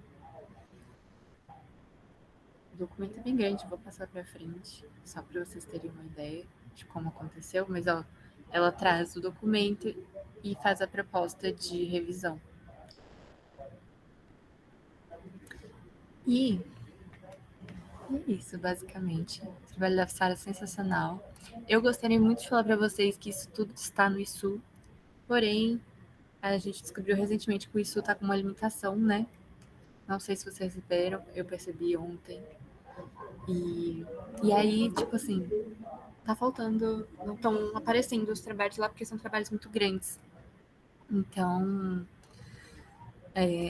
O documento é bem grande, vou passar para frente, só para vocês terem uma ideia de como aconteceu, mas ela traz o documento e faz a proposta de revisão. E é isso, basicamente. O trabalho da Sara é sensacional. Eu gostaria muito de falar para vocês que isso tudo está no ISU, porém, a gente descobriu recentemente que o ISU está com uma limitação, né? Não sei se vocês receberam, eu percebi ontem. E aí, tipo assim, tá faltando, não estão aparecendo os trabalhos lá porque são trabalhos muito grandes. Então,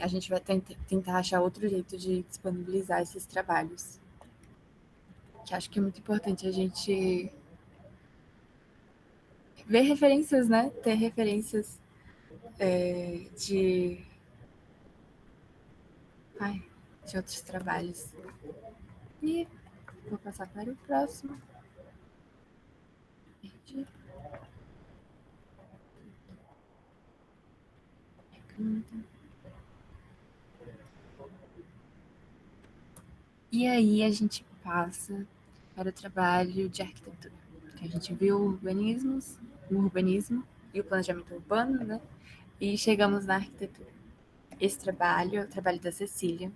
a gente vai tentar achar outro jeito de disponibilizar esses trabalhos. Que acho que é muito importante a gente ver referências, né? Ter referências de outros trabalhos. E Vou passar para o próximo. Perdi. E aí a gente passa para o trabalho de arquitetura. A gente viu o urbanismo e o planejamento urbano, né? E chegamos na arquitetura. Esse trabalho é o trabalho da Cecília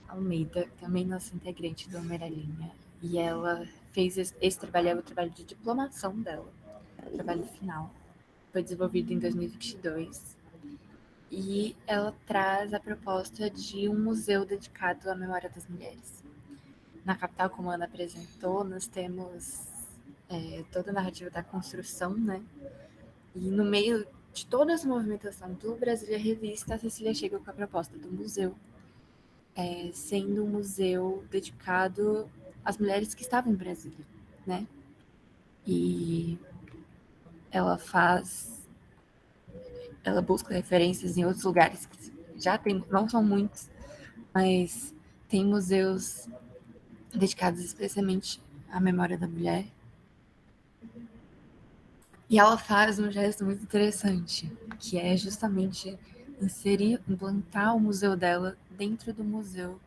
Almeida, também nossa integrante do Amarelinha. E ela fez esse trabalho, é o trabalho de diplomação dela, o trabalho final. Foi desenvolvido em 2022. E ela traz a proposta de um museu dedicado à memória das mulheres. Na capital, como a Ana apresentou, nós temos toda a narrativa da construção, né? E no meio de toda essa movimentação do Brasília Revista, a Cecília chega com a proposta do museu, sendo um museu dedicado às mulheres que estavam em Brasília, né? E ela busca referências em outros lugares que já tem, não são muitos, mas tem museus dedicados especialmente à memória da mulher. E ela faz um gesto muito interessante, que é justamente implantar o museu dela dentro do museu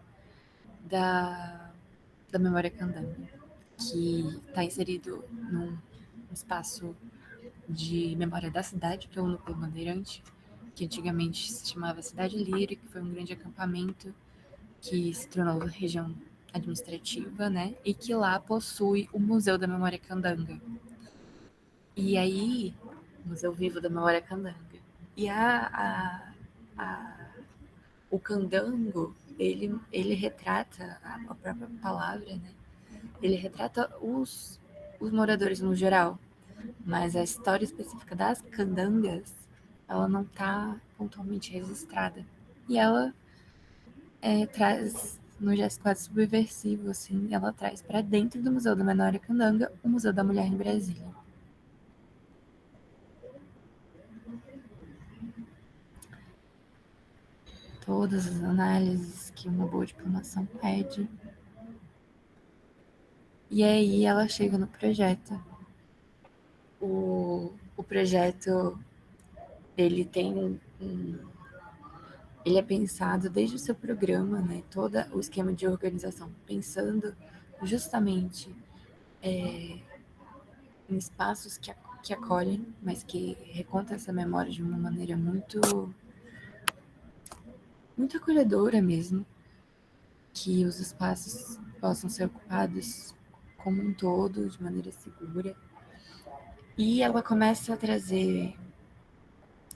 da Memória Candanga, que está inserido num espaço de memória da cidade, que é o Núcleo Bandeirante, que antigamente se chamava Cidade Lírica, que foi um grande acampamento que se tornou região administrativa, né? E que lá possui o Museu da Memória Candanga. E aí, Museu Vivo da Memória Candanga. E o candango, ele retrata a própria palavra, né? Ele retrata os moradores no geral, mas a história específica das candangas, ela não está pontualmente registrada. E ela traz, no gesto quase subversivo, assim, ela traz para dentro do Museu da Memória Candanga o Museu da Mulher em Brasília. Todas as análises que uma boa diplomação pede. E aí ela chega no projeto. O projeto, ele tem ele é pensado desde o seu programa, né? Todo o esquema de organização, pensando justamente em espaços que acolhem, mas que reconta essa memória de uma maneira muito acolhedora mesmo, que os espaços possam ser ocupados como um todo, de maneira segura. E ela começa a trazer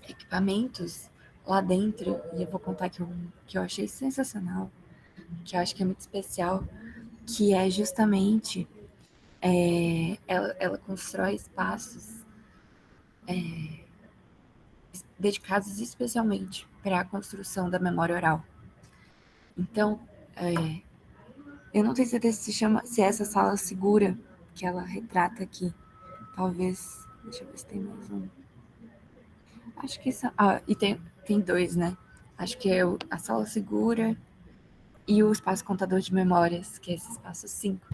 equipamentos lá dentro, e eu vou contar que eu achei sensacional, que eu acho que é muito especial, que é justamente ela constrói espaços dedicados especialmente para a construção da memória oral. Então, eu não tenho certeza se é essa sala segura que ela retrata aqui. Talvez, deixa eu ver se tem mais um. Acho que e tem dois, né? Acho que é a sala segura e o espaço contador de memórias, que é esse espaço 5,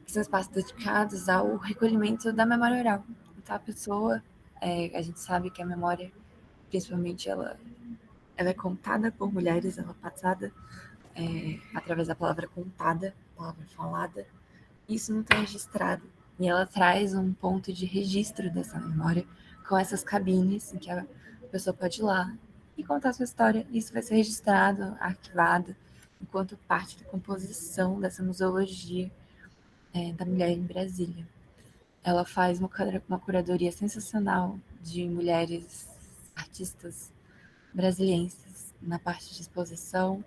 que são espaços dedicados ao recolhimento da memória oral. Então, a pessoa, a gente sabe que a memória, principalmente, ela é contada por mulheres, ela é passada através da palavra contada, palavra falada. Isso não está registrado. E ela traz um ponto de registro dessa memória com essas cabines em que a pessoa pode ir lá e contar a sua história. Isso vai ser registrado, arquivado, enquanto parte da composição dessa museologia da mulher em Brasília. Ela faz uma curadoria sensacional de mulheres artistas brasilienses na parte de exposição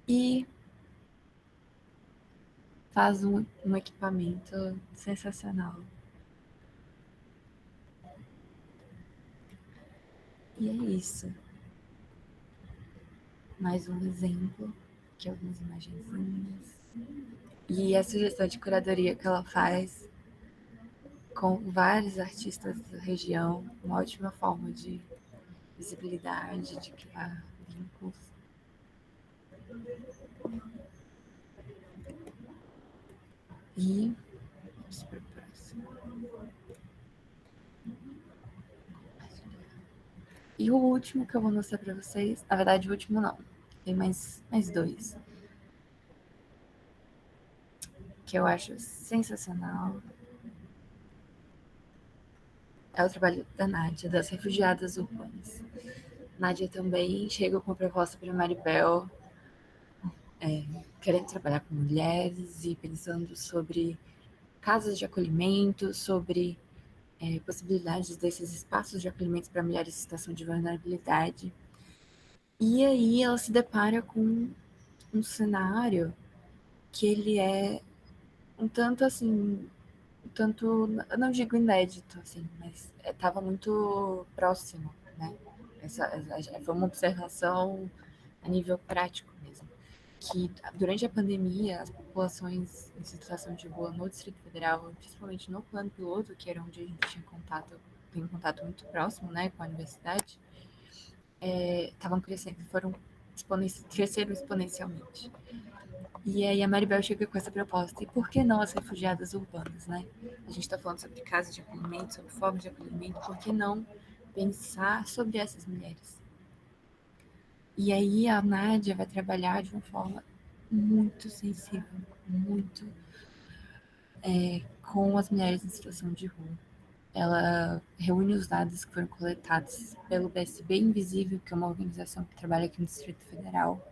e faz um equipamento sensacional. E é isso. Mais um exemplo, que algumas imagenzinhas. E a sugestão de curadoria que ela faz com vários artistas da região, uma ótima forma de visibilidade, de criar vínculos. E vamos para o próximo. E o último que eu vou mostrar para vocês, na verdade o último não, tem mais dois, que eu acho sensacional. É o trabalho da Nádia, das refugiadas urbanas. Nádia também chega com a proposta para Maribel, querendo trabalhar com mulheres e pensando sobre casas de acolhimento, sobre possibilidades desses espaços de acolhimento para mulheres em situação de vulnerabilidade. E aí ela se depara com um cenário que ele é um tanto assim, eu não digo inédito, assim, mas estava muito próximo, né? Essa foi uma observação a nível prático mesmo, que durante a pandemia, as populações em situação de rua no Distrito Federal, principalmente no Plano Piloto, que era onde a gente tem um contato muito próximo, né, com a universidade, estavam crescendo, cresceram exponencialmente. E aí a Maribel chega com essa proposta. E por que não as refugiadas urbanas, né? A gente está falando sobre casas de acolhimento, sobre formas de acolhimento, por que não pensar sobre essas mulheres? E aí a Nádia vai trabalhar de uma forma muito sensível, muito com as mulheres em situação de rua. Ela reúne os dados que foram coletados pelo BSB Invisível, que é uma organização que trabalha aqui no Distrito Federal.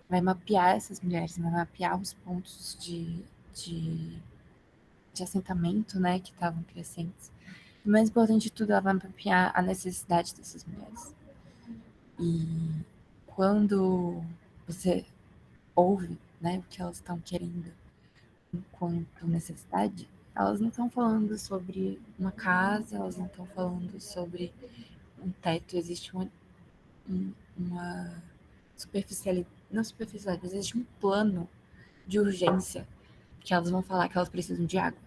Vai mapear essas mulheres, vai mapear os pontos de assentamento, né, que estavam crescentes. E mais importante de tudo, ela vai mapear a necessidade dessas mulheres. E quando você ouve, né, o que elas estão querendo enquanto necessidade, elas não estão falando sobre uma casa, elas não estão falando sobre um teto, existe uma superficialidade, não superficialidade, mas existe um plano de urgência que elas vão falar que elas precisam de água,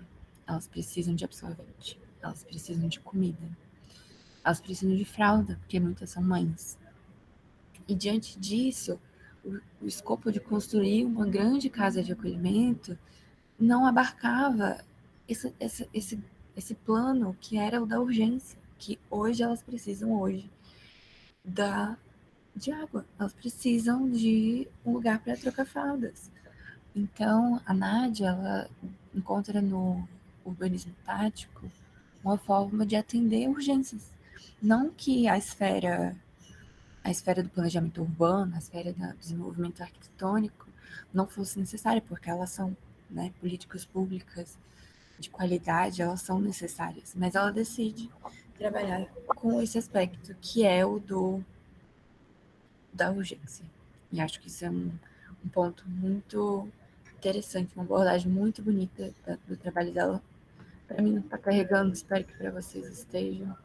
elas precisam de absorvente, elas precisam de comida, elas precisam de fralda, porque muitas são mães. E diante disso, o escopo de construir uma grande casa de acolhimento não abarcava esse plano que era o da urgência, que hoje elas precisam de água, elas precisam de um lugar para trocar fraldas. Então, a Nádia, ela encontra no urbanismo tático uma forma de atender urgências. Não que a esfera do planejamento urbano, a esfera do desenvolvimento arquitetônico não fosse necessária, porque elas são, né, políticas públicas de qualidade, elas são necessárias, mas ela decide trabalhar com esse aspecto que é o da urgência. E acho que isso é um ponto muito interessante, uma abordagem muito bonita do trabalho dela. Para mim não está carregando, espero que para vocês estejam.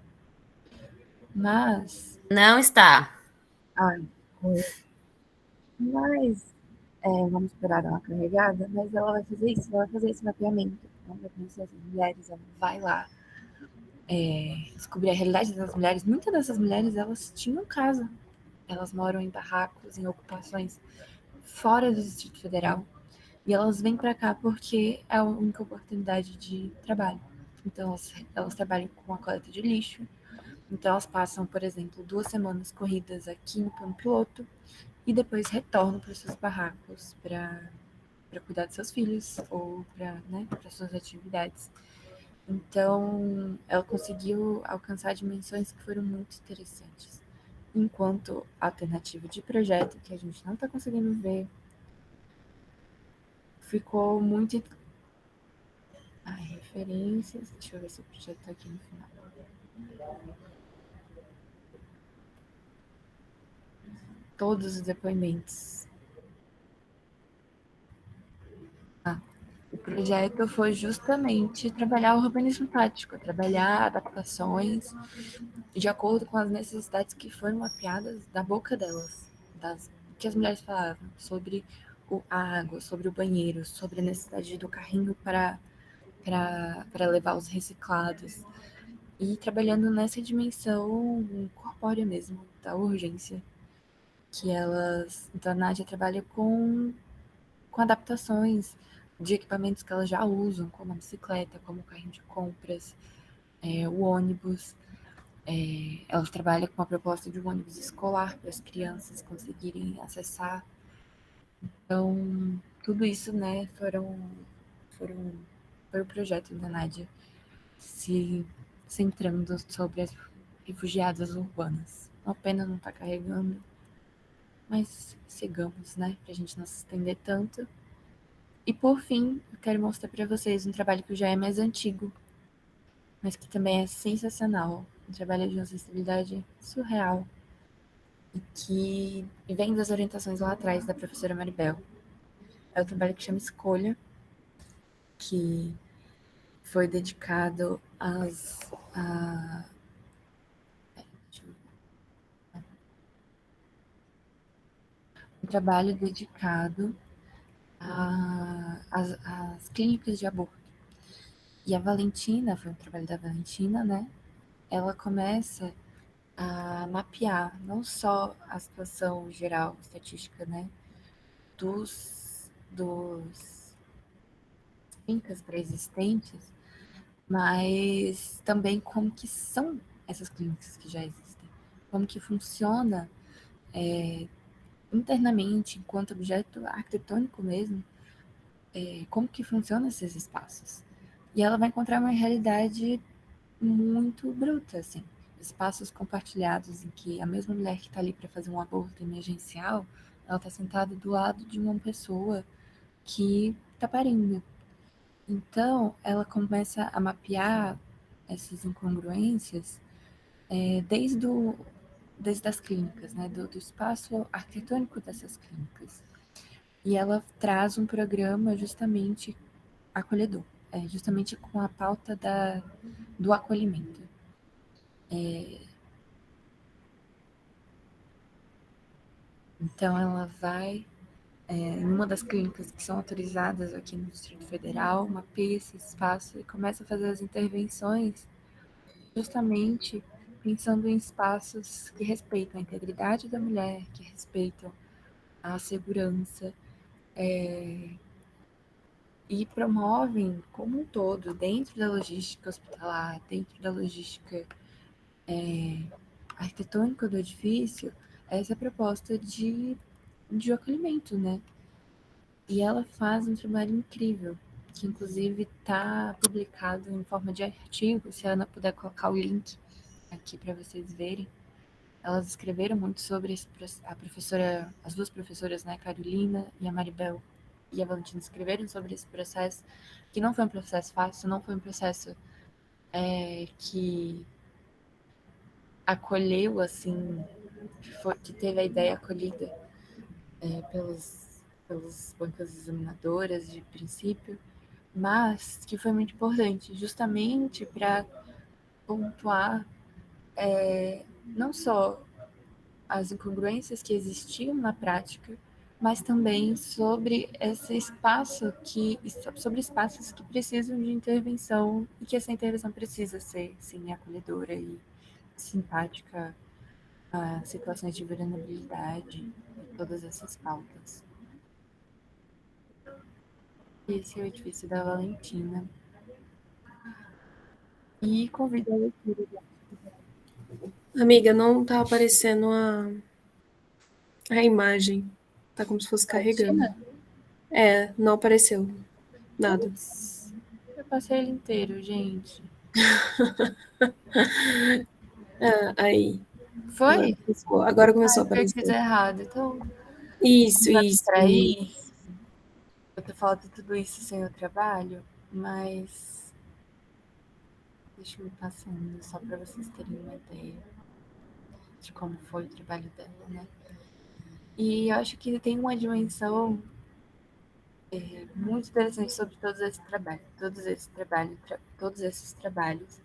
Mas. Não está. Mas vamos esperar dar uma carregada, mas ela vai fazer isso, ela vai fazer esse mapeamento. Ela vai conhecer essas mulheres, ela vai lá descobrir a realidade das mulheres. Muitas dessas mulheres, elas tinham casa. Elas moram em barracos, em ocupações fora do Distrito Federal. E elas vêm para cá porque é a única oportunidade de trabalho. Então, elas trabalham com a coleta de lixo. Então, elas passam, por exemplo, 2 semanas corridas aqui no Plano Piloto e depois retornam para os seus barracos para cuidar de seus filhos ou para suas atividades. Então, ela conseguiu alcançar dimensões que foram muito interessantes. Enquanto alternativa de projeto, que a gente não está conseguindo ver, ficou muito. Referências. Deixa eu ver se o projeto está aqui no final. Todos os depoimentos. O projeto foi justamente trabalhar o urbanismo tático, trabalhar adaptações de acordo com as necessidades que foram mapeadas da boca delas, que as mulheres falavam sobre a água, sobre o banheiro, sobre a necessidade do carrinho para levar os reciclados, e trabalhando nessa dimensão corpórea mesmo, da urgência, que elas... Então, a Nádia trabalha com adaptações, de equipamentos que elas já usam, como a bicicleta, como o carrinho de compras, o ônibus. Ela trabalha com a proposta de um ônibus escolar para as crianças conseguirem acessar. Então, tudo isso, né, foi o projeto da Nádia se centrando sobre as refugiadas urbanas. Uma pena não estar carregando, mas sigamos, né, para a gente não se estender tanto. E por fim, eu quero mostrar para vocês um trabalho que já é mais antigo, mas que também é sensacional. Um trabalho de uma sensibilidade surreal e que vem das orientações lá atrás da professora Maribel. É o trabalho que chama Escolha, que foi dedicado um trabalho dedicado às clínicas de aborto. E a Valentina, foi um trabalho da Valentina, né? Ela começa a mapear não só a situação geral, estatística, né? Dos clínicas pré-existentes, mas também como que são essas clínicas que já existem. Como que funciona internamente, enquanto objeto arquitetônico mesmo, como que funcionam esses espaços. E ela vai encontrar uma realidade muito bruta, assim. Espaços compartilhados em que a mesma mulher que está ali para fazer um aborto emergencial, ela está sentada do lado de uma pessoa que está parindo. Então, ela começa a mapear essas incongruências desde as clínicas, né, do espaço arquitetônico dessas clínicas. E ela traz um programa justamente acolhedor, justamente com a pauta do acolhimento. Então, ela vai em uma das clínicas que são autorizadas aqui no Distrito Federal, mapeia esse espaço e começa a fazer as intervenções justamente pensando em espaços que respeitam a integridade da mulher, que respeitam a segurança, e promovem como um todo, dentro da logística hospitalar, dentro da logística arquitetônica do edifício, essa proposta de acolhimento, né? E ela faz um trabalho incrível, que inclusive está publicado em forma de artigo, se a Ana puder colocar o link aqui para vocês verem. Elas escreveram muito sobre as duas professoras, né, Carolina e a Maribel e a Valentina, escreveram sobre esse processo, que não foi um processo fácil, não foi um processo que acolheu, assim, que teve a ideia acolhida pelas bancas examinadoras de princípio, mas que foi muito importante, justamente para pontuar não só as incongruências que existiam na prática, mas também sobre esse espaço sobre espaços que precisam de intervenção e que essa intervenção precisa ser, sim, acolhedora e simpática a situações de vulnerabilidade e todas essas pautas. Esse é o edifício da Valentina. E convido a leitura. Amiga, não tá aparecendo a imagem. Tá como se fosse carregando. Não apareceu nada. Eu passei ele inteiro, gente. Aí. Foi? Agora começou a Foi eu que aparecer. fiz errado. Então, Isso. eu tô falando tudo isso sem o trabalho, mas deixa eu ir passando só para vocês terem uma ideia de como foi o trabalho dela, né? E eu acho que tem uma dimensão muito interessante sobre todos esses trabalhos. Todos esses trabalhos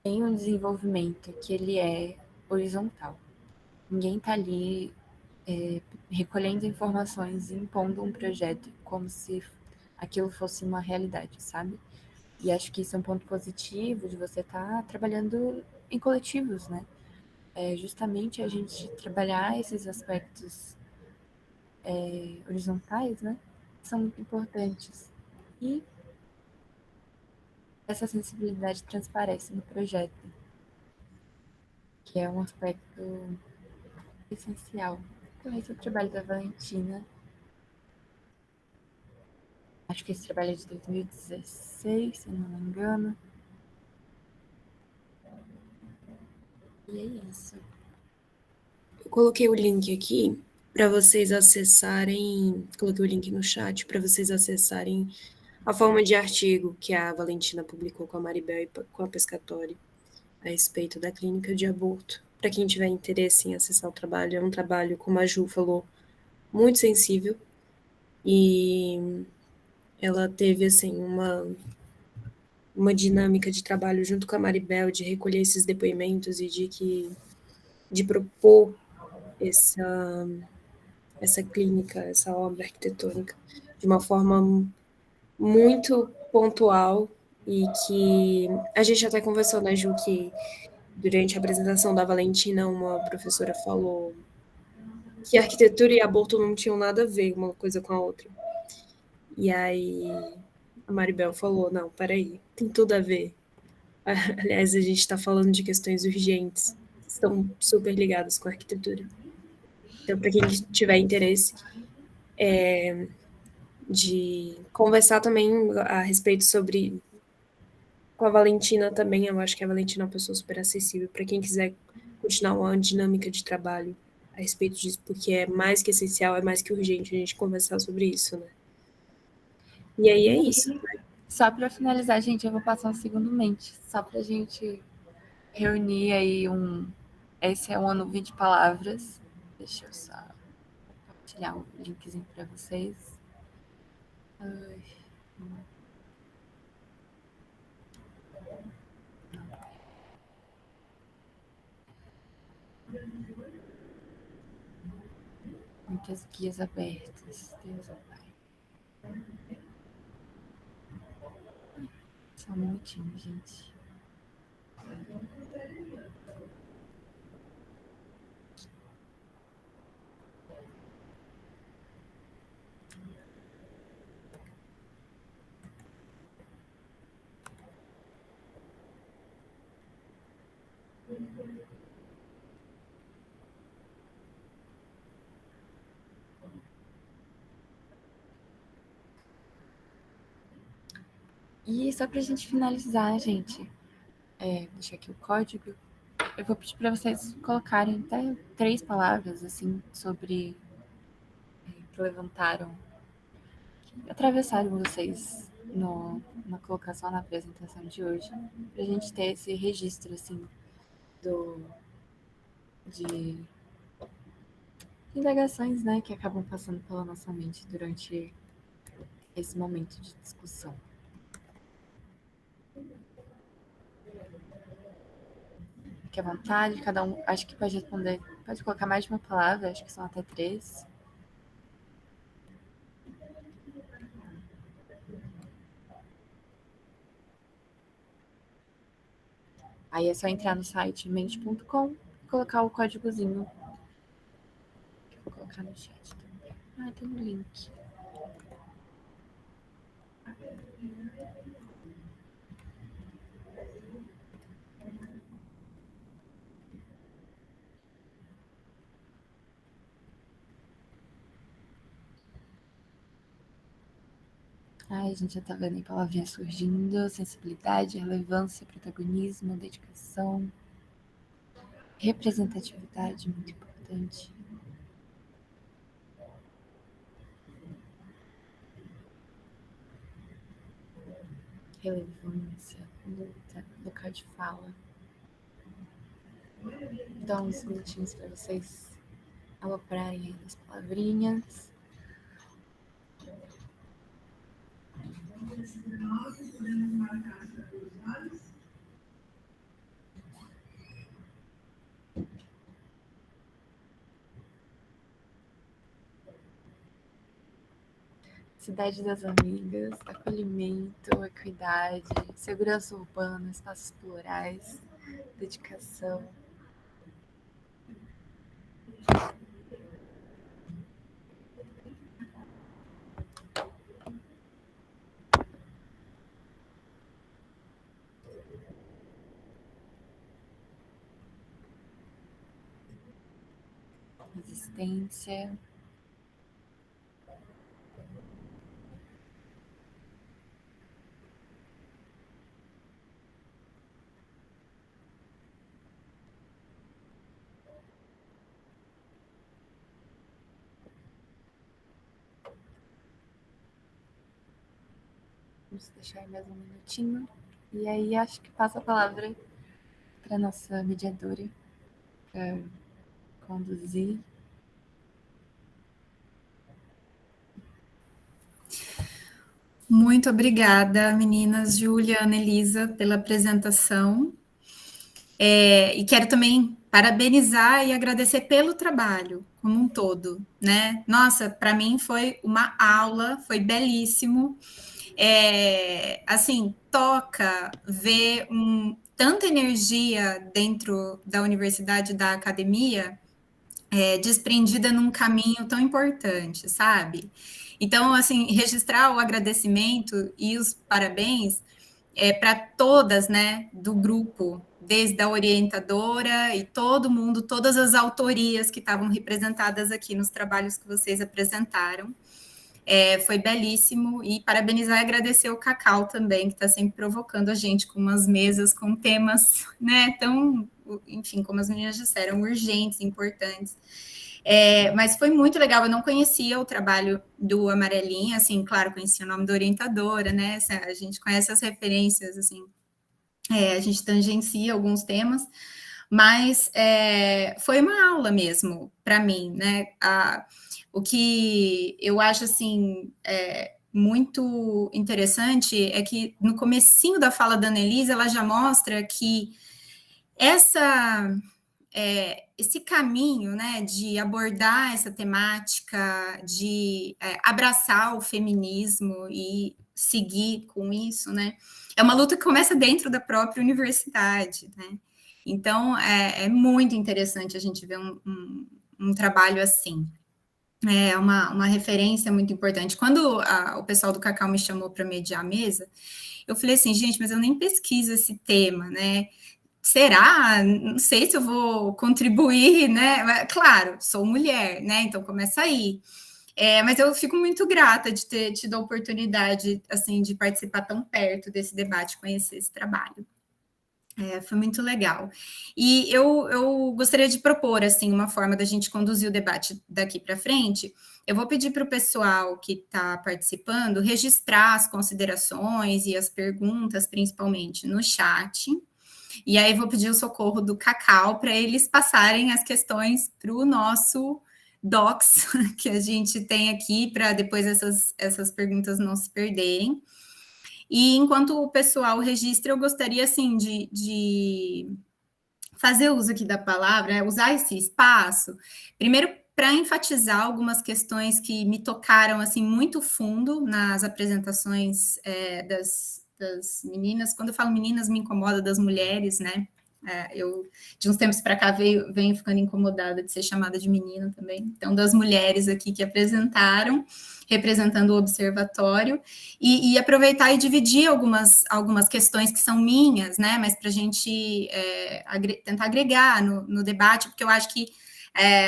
têm um desenvolvimento que ele é horizontal. Ninguém está ali recolhendo informações e impondo um projeto como se aquilo fosse uma realidade, sabe? E acho que isso é um ponto positivo de você estar trabalhando em coletivos, né? Justamente a gente trabalhar esses aspectos horizontais, né? São muito importantes. E essa sensibilidade transparece no projeto, que é um aspecto essencial. Então, esse é o trabalho da Valentina. Acho que esse trabalho é de 2016, se não me engano. E é isso. Eu coloquei o link aqui para vocês acessarem, coloquei o link no chat para vocês acessarem a forma de artigo que a Valentina publicou com a Maribel e com a Pescatori a respeito da clínica de aborto. Para quem tiver interesse em acessar o trabalho, é um trabalho, como a Ju falou, muito sensível, e ela teve assim uma dinâmica de trabalho junto com a Maribel de recolher esses depoimentos e de propor essa clínica, essa obra arquitetônica de uma forma muito pontual, e que a gente até conversou, né, Ju, que durante a apresentação da Valentina, uma professora falou que arquitetura e aborto não tinham nada a ver uma coisa com a outra. E aí a Maribel falou, não, peraí, tem tudo a ver. Aliás, a gente está falando de questões urgentes, que estão super ligadas com a arquitetura. Então, para quem tiver interesse de conversar também a respeito sobre... Com a Valentina também, eu acho que a Valentina é uma pessoa super acessível para quem quiser continuar uma dinâmica de trabalho a respeito disso, porque é mais que essencial, é mais que urgente a gente conversar sobre isso, né? E aí é isso. Só para finalizar, gente, eu vou passar um segundo mente, só para a gente reunir aí Esse é uma nuvem de palavras. Deixa eu só compartilhar um linkzinho para vocês. Ai. Muitas guias abertas. Deus é Pai. Só um minutinho, gente. E só para a gente finalizar, gente, deixar aqui o código. Eu vou pedir para vocês colocarem até 3 palavras, assim, sobre que levantaram, que atravessaram vocês na colocação, na apresentação de hoje, para a gente ter esse registro, assim, de indagações, né, que acabam passando pela nossa mente durante esse momento de discussão. Fique à vontade, cada um, acho que pode responder, pode colocar mais de uma palavra, acho que são até 3. Aí é só entrar no site mente.com e colocar o códigozinho. Vou colocar no chat também. Ah, tem um link. Ai, a gente já tá vendo aí palavrinhas surgindo: sensibilidade, relevância, protagonismo, dedicação, representatividade, muito importante. Relevância, luta, local de fala. Vou dar uns minutinhos para vocês aloprarem aí as palavrinhas. Cidade das amigas, acolhimento, equidade, segurança urbana, espaços plurais, dedicação. resistência. Vamos deixar mais um minutinho. E aí acho que passa a palavra para nossa mediadora para conduzir. Muito obrigada, meninas, Júlia, Ana Elisa, pela apresentação. E quero também parabenizar e agradecer pelo trabalho como um todo, né? Nossa, para mim foi uma aula, foi belíssimo. Assim, toca ver tanta energia dentro da universidade, da academia, desprendida num caminho tão importante, sabe? Então, assim, registrar o agradecimento e os parabéns para todas, né, do grupo, desde a orientadora e todo mundo, todas as autorias que estavam representadas aqui nos trabalhos que vocês apresentaram. Foi belíssimo, e parabenizar e agradecer o Cacau também, que está sempre provocando a gente com umas mesas com temas, né, tão, enfim, como as meninas disseram, urgentes, importantes. Mas foi muito legal, eu não conhecia o trabalho do Amarelinha, assim, claro, conhecia o nome da orientadora, né, a gente conhece as referências, assim, a gente tangencia alguns temas, mas foi uma aula mesmo, para mim, né, o que eu acho, assim, muito interessante é que no comecinho da fala da Annelise, ela já mostra que esse caminho, né, de abordar essa temática, de abraçar o feminismo e seguir com isso, né, é uma luta que começa dentro da própria universidade, né, então é muito interessante a gente ver um trabalho assim. É uma referência muito importante. Quando o pessoal do Cacau me chamou para mediar a mesa, eu falei assim, gente, mas eu nem pesquiso esse tema, né? Será? Não sei se eu vou contribuir, né? Claro, sou mulher, né? Então começa aí. Mas eu fico muito grata de ter tido a oportunidade, assim, de participar tão perto desse debate, conhecer esse trabalho. Foi muito legal. E eu gostaria de propor, assim, uma forma da gente conduzir o debate daqui para frente. Eu vou pedir para o pessoal que está participando registrar as considerações e as perguntas, principalmente, no chat. E aí vou pedir o socorro do Cacau para eles passarem as questões para o nosso docs que a gente tem aqui, para depois essas perguntas não se perderem. E enquanto o pessoal registra, eu gostaria, assim, de fazer uso aqui da palavra, usar esse espaço, primeiro para enfatizar algumas questões que me tocaram, assim, muito fundo nas apresentações das meninas. Quando eu falo meninas, me incomoda das mulheres, né? Eu, de uns tempos para cá, venho ficando incomodada de ser chamada de menina também. Então, das mulheres aqui que apresentaram, representando o observatório, e aproveitar e dividir algumas questões que são minhas, né, mas para a gente tentar agregar no debate, porque eu acho que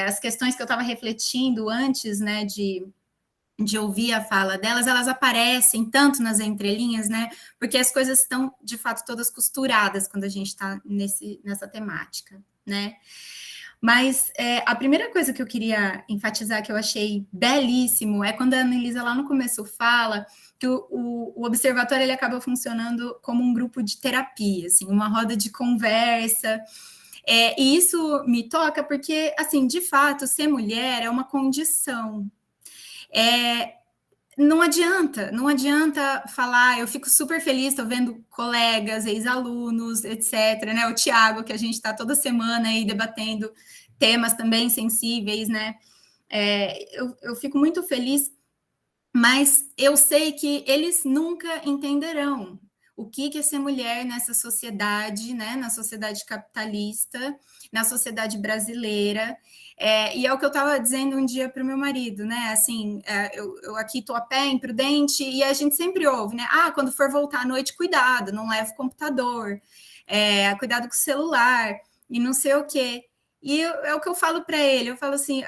as questões que eu estava refletindo antes, né, de ouvir a fala delas, elas aparecem tanto nas entrelinhas, né, porque as coisas estão, de fato, todas costuradas quando a gente está nessa temática, né. Mas a primeira coisa que eu queria enfatizar, que eu achei belíssimo, é quando a Annelisa lá no começo fala que o observatório ele acaba funcionando como um grupo de terapia, assim, uma roda de conversa, e isso me toca porque, assim, de fato, ser mulher é uma condição. Não adianta falar, eu fico super feliz, estou vendo colegas, ex-alunos, etc., né, o Tiago, que a gente está toda semana aí debatendo temas também sensíveis, né, eu fico muito feliz, mas eu sei que eles nunca entenderão o que é ser mulher nessa sociedade, né, na sociedade capitalista, na sociedade brasileira, e é o que eu estava dizendo um dia para o meu marido, né, assim, eu aqui estou a pé, imprudente, e a gente sempre ouve, né, quando for voltar à noite, cuidado, não leve o computador, cuidado com o celular, e não sei o quê. E é o que eu falo para ele, eu falo assim,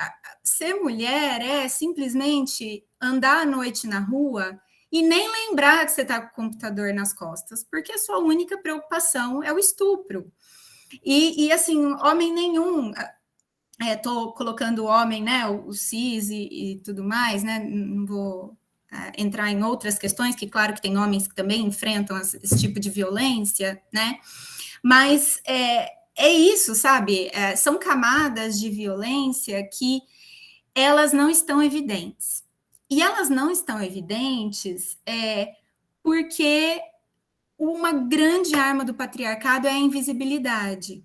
ser mulher é simplesmente andar à noite na rua e nem lembrar que você está com o computador nas costas, porque a sua única preocupação é o estupro. E assim, homem nenhum, estou colocando o homem, né, o cis e tudo mais, né, não vou entrar em outras questões, que claro que tem homens que também enfrentam esse tipo de violência, né, mas é isso, sabe, são camadas de violência que elas não estão evidentes. E elas não estão evidentes porque uma grande arma do patriarcado é a invisibilidade.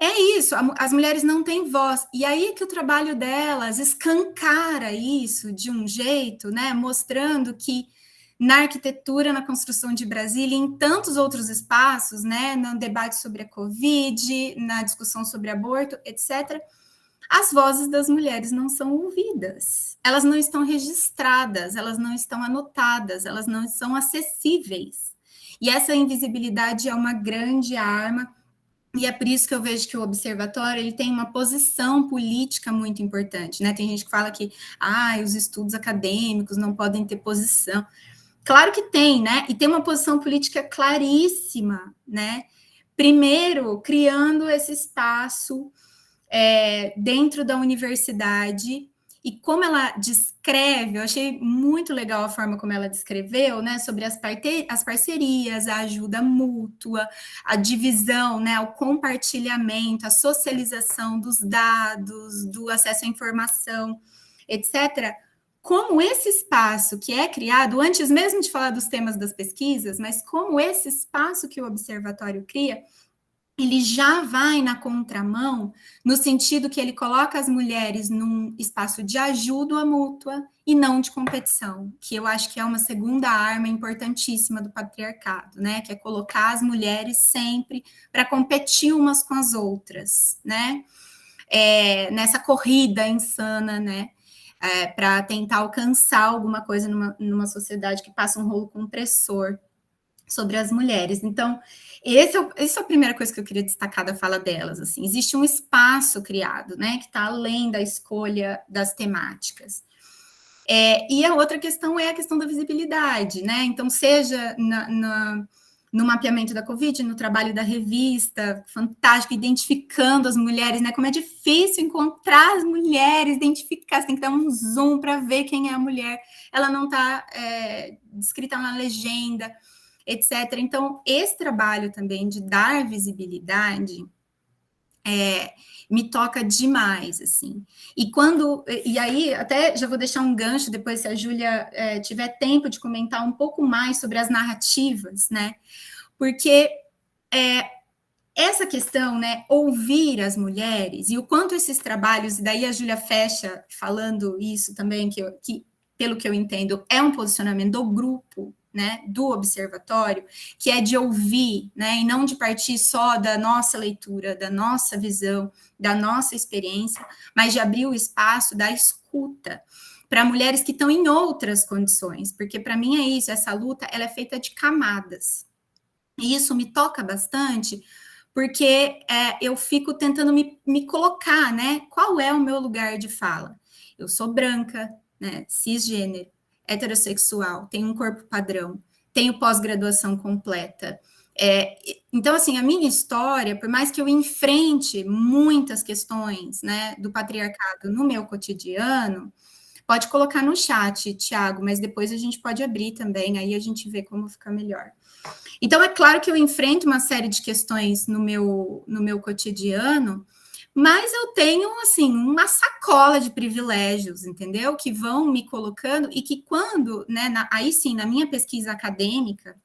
É isso, as mulheres não têm voz. E aí que o trabalho delas escancara isso de um jeito, né, mostrando que na arquitetura, na construção de Brasília, em tantos outros espaços, né, no debate sobre a Covid, na discussão sobre aborto, etc., as vozes das mulheres não são ouvidas, elas não estão registradas, elas não estão anotadas, elas não são acessíveis. E essa invisibilidade é uma grande arma, e é por isso que eu vejo que o observatório ele tem uma posição política muito importante, né? Tem gente que fala que os estudos acadêmicos não podem ter posição. Claro que tem, né? E tem uma posição política claríssima, né? Primeiro, criando esse espaço dentro da universidade, e como ela descreve, eu achei muito legal a forma como ela descreveu, né, sobre as parcerias, a ajuda mútua, a divisão, né, o compartilhamento, a socialização dos dados, do acesso à informação, etc., como esse espaço que é criado, antes mesmo de falar dos temas das pesquisas, mas como esse espaço que o observatório cria, ele já vai na contramão, no sentido que ele coloca as mulheres num espaço de ajuda mútua e não de competição, que eu acho que é uma segunda arma importantíssima do patriarcado, né? Que é colocar as mulheres sempre para competir umas com as outras, né? Nessa corrida insana, né? Para tentar alcançar alguma coisa numa sociedade que passa um rolo compressor sobre as mulheres. Então, essa é a primeira coisa que eu queria destacar da fala delas. Assim, existe um espaço criado, né, que está além da escolha das temáticas. E a outra questão é a questão da visibilidade, né? Então, seja no mapeamento da Covid, no trabalho da revista, fantástico, identificando as mulheres, né? Como é difícil encontrar as mulheres, identificar, você tem que dar um zoom para ver quem é a mulher, ela não está descrita na legenda, etc. Então, esse trabalho também de dar visibilidade me toca demais, assim. E aí, até já vou deixar um gancho, depois se a Júlia tiver tempo de comentar um pouco mais sobre as narrativas, né? Porque essa questão, né, ouvir as mulheres, e o quanto esses trabalhos, e daí a Júlia fecha falando isso também, que pelo que eu entendo, é um posicionamento do grupo, né, do observatório, que é de ouvir, né, e não de partir só da nossa leitura, da nossa visão, da nossa experiência, mas de abrir o espaço da escuta para mulheres que estão em outras condições, porque para mim é isso, essa luta, ela é feita de camadas, e isso me toca bastante, porque eu fico tentando me colocar, né, qual é o meu lugar de fala? Eu sou branca, né, cisgênero, heterossexual, tenho um corpo padrão, tenho pós-graduação completa. Então, assim, a minha história, por mais que eu enfrente muitas questões, né, do patriarcado no meu cotidiano, pode colocar no chat, Tiago, mas depois a gente pode abrir também, aí a gente vê como fica melhor. Então, é claro que eu enfrento uma série de questões no meu cotidiano, mas eu tenho, assim, uma sacola de privilégios, entendeu? Que vão me colocando e que quando, né, aí sim, na minha pesquisa acadêmica,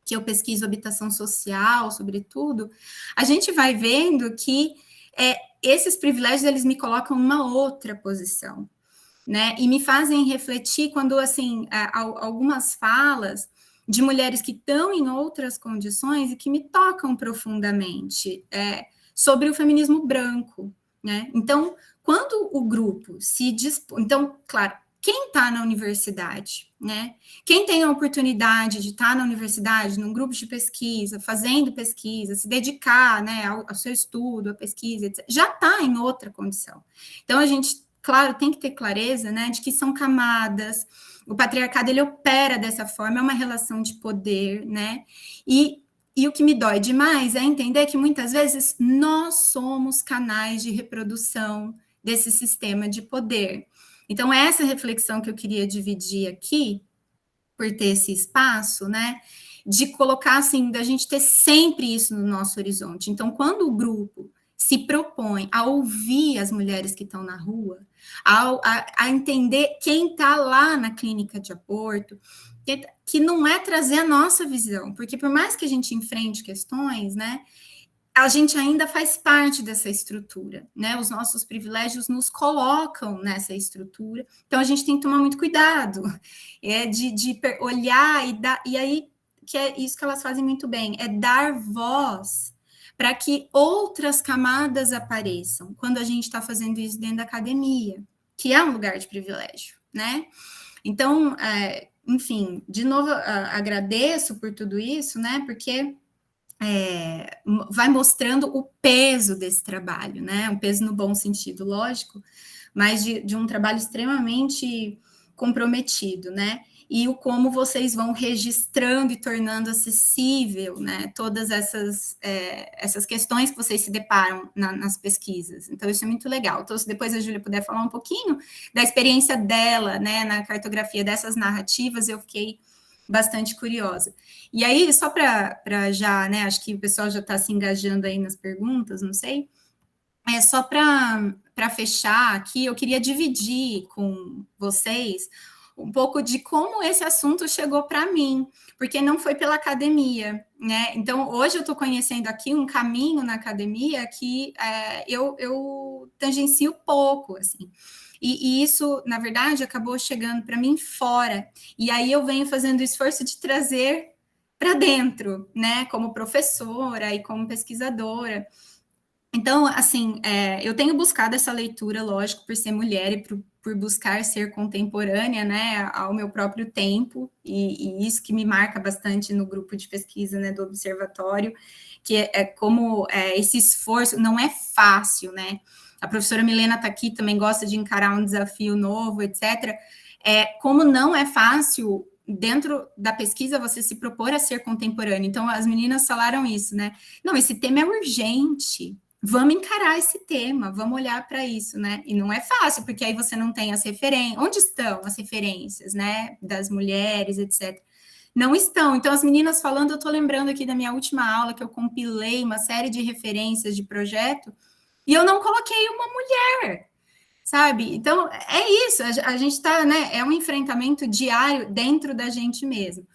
que eu pesquiso habitação social, sobretudo, a gente vai vendo que esses privilégios, eles me colocam numa outra posição, né? E me fazem refletir quando, assim, algumas falas de mulheres que estão em outras condições e que me tocam profundamente, sobre o feminismo branco, né? Então, quando o grupo se dispõe... Então, claro, quem está na universidade, né? Quem tem a oportunidade de estar na universidade, num grupo de pesquisa, fazendo pesquisa, se dedicar, né, ao seu estudo, à pesquisa, etc., já está em outra condição. Então, a gente, claro, tem que ter clareza, né, de que são camadas, o patriarcado, ele opera dessa forma, é uma relação de poder, né, e o que me dói demais é entender que, muitas vezes, nós somos canais de reprodução desse sistema de poder. Então, essa reflexão que eu queria dividir aqui, por ter esse espaço, né, de colocar, assim, da gente ter sempre isso no nosso horizonte. Então, quando o grupo se propõe a ouvir as mulheres que estão na rua, a entender quem está lá na clínica de aborto, que não é trazer a nossa visão, porque por mais que a gente enfrente questões, né, a gente ainda faz parte dessa estrutura, né? Os nossos privilégios nos colocam nessa estrutura, então a gente tem que tomar muito cuidado, de olhar e aí, que é isso que elas fazem muito bem, é dar voz para que outras camadas apareçam, quando a gente está fazendo isso dentro da academia, que é um lugar de privilégio, né? Então, enfim, de novo, agradeço por tudo isso, né? Porque vai mostrando o peso desse trabalho, né? Um peso no bom sentido, lógico, mas de um trabalho extremamente comprometido, né? E o como vocês vão registrando e tornando acessível, né? Todas essas questões que vocês se deparam nas pesquisas. Então, isso é muito legal. Então, se depois a Júlia puder falar um pouquinho da experiência dela, né? Na cartografia dessas narrativas, eu fiquei bastante curiosa. E aí, só para já, né, acho que o pessoal já está se engajando aí nas perguntas, não sei, só para fechar aqui, eu queria dividir com vocês um pouco de como esse assunto chegou para mim, porque não foi pela academia, né? Então, hoje eu estou conhecendo aqui um caminho na academia que eu tangencio pouco, assim. E isso, na verdade, acabou chegando para mim fora. E aí eu venho fazendo o esforço de trazer para dentro, né? Como professora e como pesquisadora. Então, assim, eu tenho buscado essa leitura, lógico, por ser mulher e por buscar ser contemporânea, né, ao meu próprio tempo, e isso que me marca bastante no grupo de pesquisa, né, do Observatório, que como esse esforço não é fácil, né? A professora Milena está aqui, também gosta de encarar um desafio novo, etc. Como não é fácil, dentro da pesquisa, você se propor a ser contemporâneo. Então, as meninas falaram isso, né? Não, esse tema é urgente, vamos encarar esse tema, vamos olhar para isso, né? E não é fácil, porque aí você não tem as referências. Onde estão as referências, né? Das mulheres, etc. Não estão. Então, as meninas falando, eu estou lembrando aqui da minha última aula, que eu compilei uma série de referências de projeto, e eu não coloquei uma mulher, sabe? Então, é isso, a gente está, né? É um enfrentamento diário dentro da gente mesmo.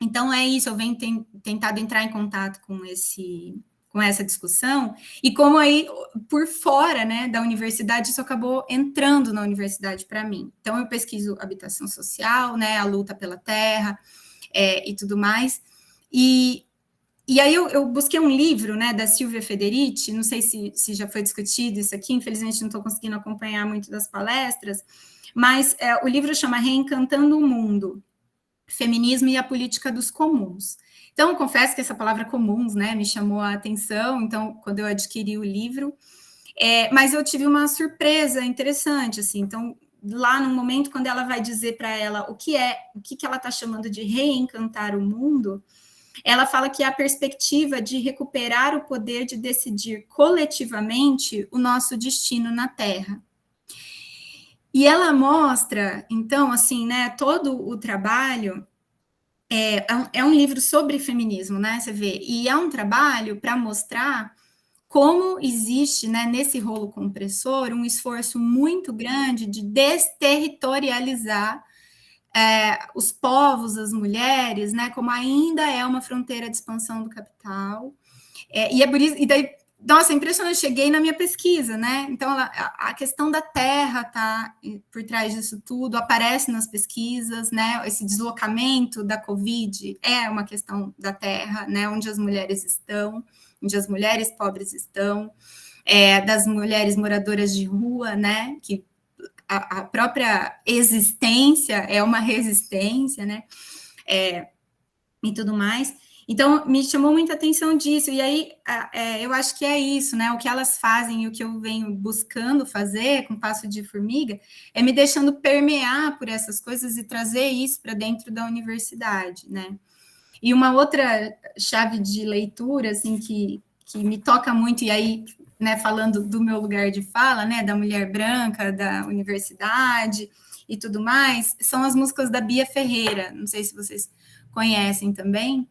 Então, é isso, eu venho tentado entrar em contato com essa discussão, e como aí, por fora, né, da universidade, isso acabou entrando na universidade para mim. Então, eu pesquiso habitação social, né, a luta pela terra, e tudo mais, e aí eu busquei um livro, né, da Silvia Federici, não sei se já foi discutido isso aqui, infelizmente não estou conseguindo acompanhar muito das palestras, mas o livro chama Reencantando o Mundo, Feminismo e a Política dos Comuns. Então, eu confesso que essa palavra comuns, né, me chamou a atenção, então, quando eu adquiri o livro, mas eu tive uma surpresa interessante, assim, então, lá no momento, quando ela vai dizer para ela o que ela está chamando de reencantar o mundo, ela fala que é a perspectiva de recuperar o poder de decidir coletivamente o nosso destino na Terra. E ela mostra, então, assim, né, todo o trabalho, é um livro sobre feminismo, né, você vê, e é um trabalho para mostrar como existe, né, nesse rolo compressor, um esforço muito grande de desterritorializar os povos, as mulheres, né, como ainda é uma fronteira de expansão do capital, e é por isso, e daí, nossa, é impressionante, cheguei na minha pesquisa, né, então a questão da terra tá por trás disso tudo, aparece nas pesquisas, né, esse deslocamento da Covid é uma questão da terra, né, onde as mulheres estão, onde as mulheres pobres estão, das mulheres moradoras de rua, né, que a própria existência é uma resistência, né? E tudo mais. Então, me chamou muita atenção disso. E aí, eu acho que é isso, né? O que elas fazem e o que eu venho buscando fazer com Passo de Formiga é me deixando permear por essas coisas e trazer isso para dentro da universidade, né? E uma outra chave de leitura, assim, que me toca muito, e aí, né, falando do meu lugar de fala, né, da mulher branca, da universidade e tudo mais, são as músicas da Bia Ferreira. Não sei se vocês conhecem também.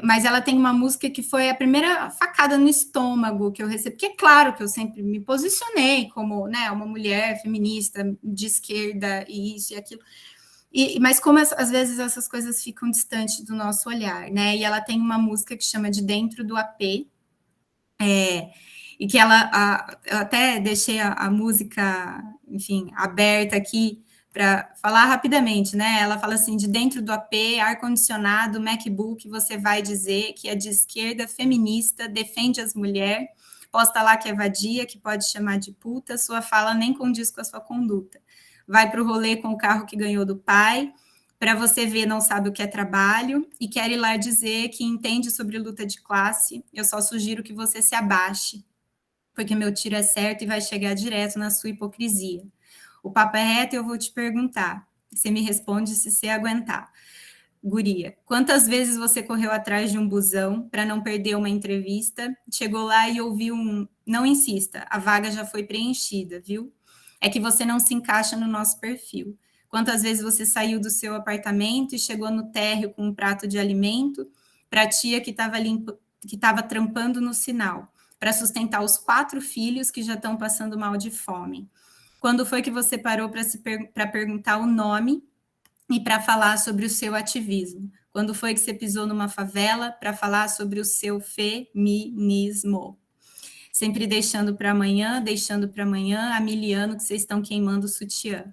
Mas ela tem uma música que foi a primeira facada no estômago que eu recebi, porque é claro que eu sempre me posicionei como, né, uma mulher feminista de esquerda e isso e aquilo, mas como às vezes essas coisas ficam distantes do nosso olhar, né, e ela tem uma música que chama De Dentro do AP, e que eu até deixei a música, enfim, aberta aqui, para falar rapidamente, né? Ela fala assim: de dentro do AP, ar-condicionado, MacBook, você vai dizer que é de esquerda, feminista, defende as mulheres, posta lá que é vadia, que pode chamar de puta, sua fala nem condiz com a sua conduta. Vai para o rolê com o carro que ganhou do pai, para você ver, não sabe o que é trabalho, e quer ir lá dizer que entende sobre luta de classe, eu só sugiro que você se abaixe, porque meu tiro é certo e vai chegar direto na sua hipocrisia. O papo é reto e eu vou te perguntar. Você me responde se você aguentar. Guria, quantas vezes você correu atrás de um busão para não perder uma entrevista? Chegou lá e ouviu não insista, a vaga já foi preenchida, viu? É que você não se encaixa no nosso perfil. Quantas vezes você saiu do seu apartamento e chegou no térreo com um prato de alimento para a tia que estava trampando no sinal, para sustentar os 4 filhos que já estão passando mal de fome? Quando foi que você parou para perguntar o nome e para falar sobre o seu ativismo? Quando foi que você pisou numa favela para falar sobre o seu feminismo? Sempre deixando para amanhã, há 1000 anos que vocês estão queimando o sutiã.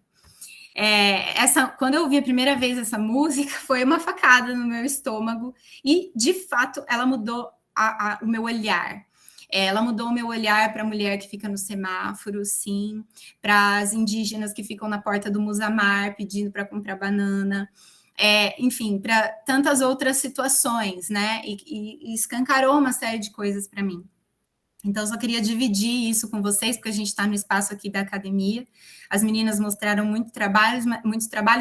Quando eu ouvi a primeira vez essa música, foi uma facada no meu estômago e, de fato, ela mudou o meu olhar. Ela mudou o meu olhar para a mulher que fica no semáforo, sim, para as indígenas que ficam na porta do Musamar pedindo para comprar banana, enfim, para tantas outras situações, né? E escancarou uma série de coisas para mim. Então, só queria dividir isso com vocês, porque a gente está no espaço aqui da academia. As meninas mostraram muitos trabalhos,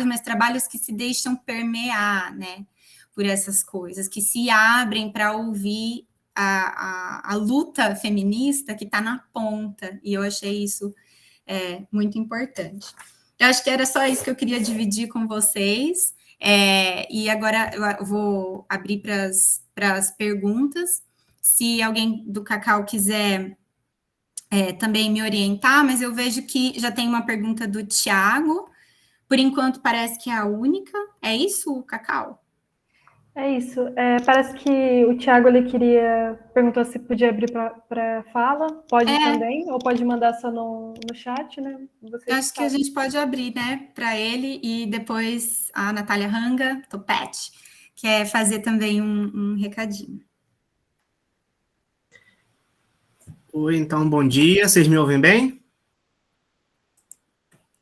mas trabalhos que se deixam permear, né, por essas coisas, que se abrem para ouvir a luta feminista que está na ponta, e eu achei isso muito importante. Eu acho que era só isso que eu queria dividir com vocês, e agora eu vou abrir para as perguntas. Se alguém do Cacau quiser também me orientar, mas eu vejo que já tem uma pergunta do Tiago, por enquanto parece que é a única, é isso, Cacau? É isso. Parece que o Thiago perguntou se podia abrir para fala. Pode também, ou pode mandar só no chat, né? Eu acho que a gente pode abrir, né, para ele, e depois a Natália Ranga, Topete, quer fazer também um recadinho. Oi, então, bom dia. Vocês me ouvem bem?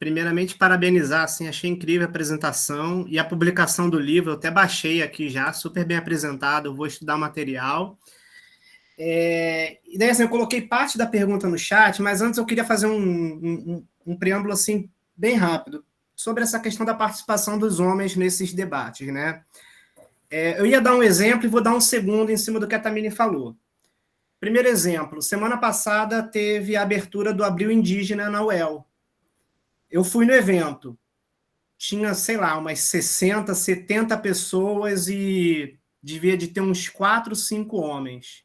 Primeiramente, parabenizar, assim, achei incrível a apresentação e a publicação do livro, eu até baixei aqui já, super bem apresentado, eu vou estudar o material. E daí, assim, eu coloquei parte da pergunta no chat, mas antes eu queria fazer um preâmbulo, assim, bem rápido, sobre essa questão da participação dos homens nesses debates, né? Eu ia dar um exemplo e vou dar um segundo em cima do que a Tamini falou. Primeiro exemplo, semana passada teve a abertura do Abril Indígena na UEL. Eu fui no evento, tinha, sei lá, umas 60, 70 pessoas e devia de ter uns 4, 5 homens.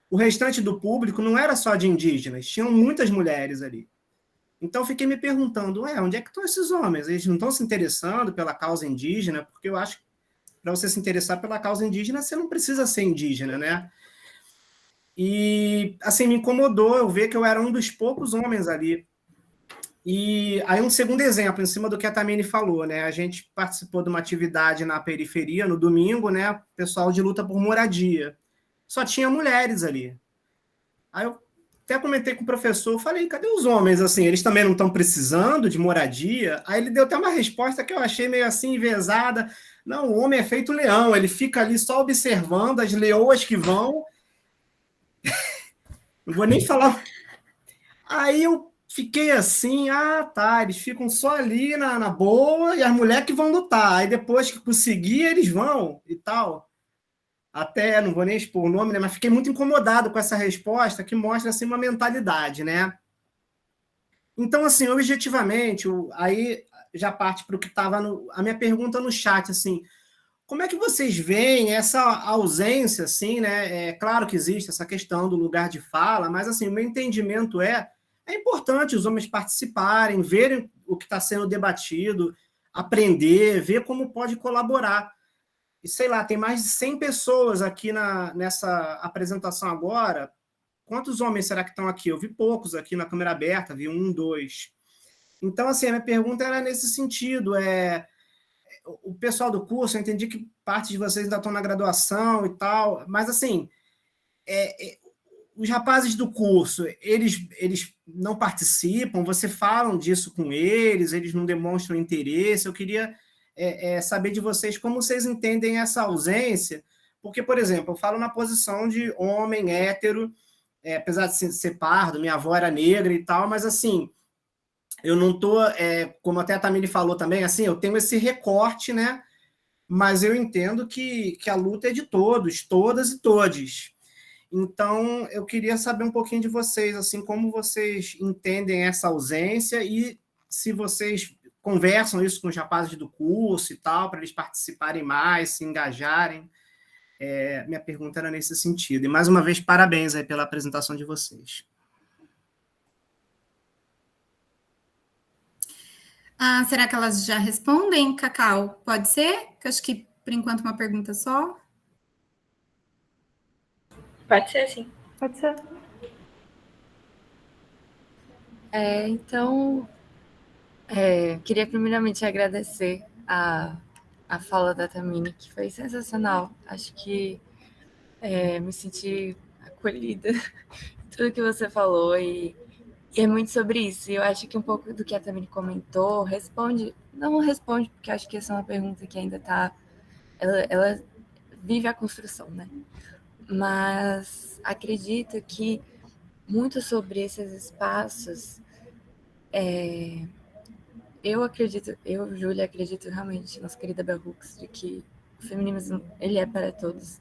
O restante do público não era só de indígenas, tinham muitas mulheres ali. Então, fiquei me perguntando, onde é que estão esses homens? Eles não estão se interessando pela causa indígena? Porque eu acho que para você se interessar pela causa indígena, você não precisa ser indígena, né? E, assim, me incomodou eu ver que eu era um dos poucos homens ali. E aí um segundo exemplo, em cima do que a Tamini falou, né? A gente participou de uma atividade na periferia, no domingo, né? Pessoal de luta por moradia. Só tinha mulheres ali. Aí eu até comentei com o professor, falei, cadê os homens? Assim, eles também não estão precisando de moradia? Aí ele deu até uma resposta que eu achei meio assim, enviesada. Não, o homem é feito leão, ele fica ali só observando as leoas que vão. Não vou nem falar. Aí eu fiquei assim, tá, eles ficam só ali na boa e as mulheres que vão lutar. Aí depois que conseguir, eles vão e tal. Até, não vou nem expor o nome, né? Mas fiquei muito incomodado com essa resposta que mostra assim, uma mentalidade, né? Então, assim, objetivamente, aí já parte para o que estava a minha pergunta no chat, assim, como é que vocês veem essa ausência, assim, né? É claro que existe essa questão do lugar de fala, mas, assim, o meu entendimento é importante os homens participarem, verem o que está sendo debatido, aprender, ver como pode colaborar. E, sei lá, tem mais de 100 pessoas aqui nessa apresentação agora. Quantos homens será que estão aqui? Eu vi poucos aqui na câmera aberta, vi 1, 2. Então, assim, a minha pergunta era nesse sentido. O pessoal do curso, eu entendi que parte de vocês ainda estão na graduação e tal, mas, assim, os rapazes do curso, eles não participam, você falam disso com eles não demonstram interesse. Eu queria saber de vocês como vocês entendem essa ausência, porque, por exemplo, eu falo na posição de homem hétero, apesar de ser pardo, minha avó era negra e tal, mas, assim, eu não estou, como até a Tamiri falou também, assim, eu tenho esse recorte, né? Mas eu entendo que a luta é de todos, todas e todes. Então, eu queria saber um pouquinho de vocês, assim, como vocês entendem essa ausência e se vocês conversam isso com os rapazes do curso e tal, para eles participarem mais, se engajarem. Minha pergunta era nesse sentido. E, mais uma vez, parabéns aí pela apresentação de vocês. Será que elas já respondem, Cacau? Pode ser? Que eu acho que, por enquanto, uma pergunta só. Pode ser, sim. Pode ser. Então, queria primeiramente agradecer a fala da Tamini, que foi sensacional. Acho que me senti acolhida em tudo que você falou e é muito sobre isso. E eu acho que um pouco do que a Tamini comentou não responde, porque acho que essa é uma pergunta que ainda está... Ela vive a construção, né? Mas acredito que muito sobre esses espaços, eu, Júlia, acredito realmente, nossa querida Bell Hooks, de que o feminismo, ele é para todos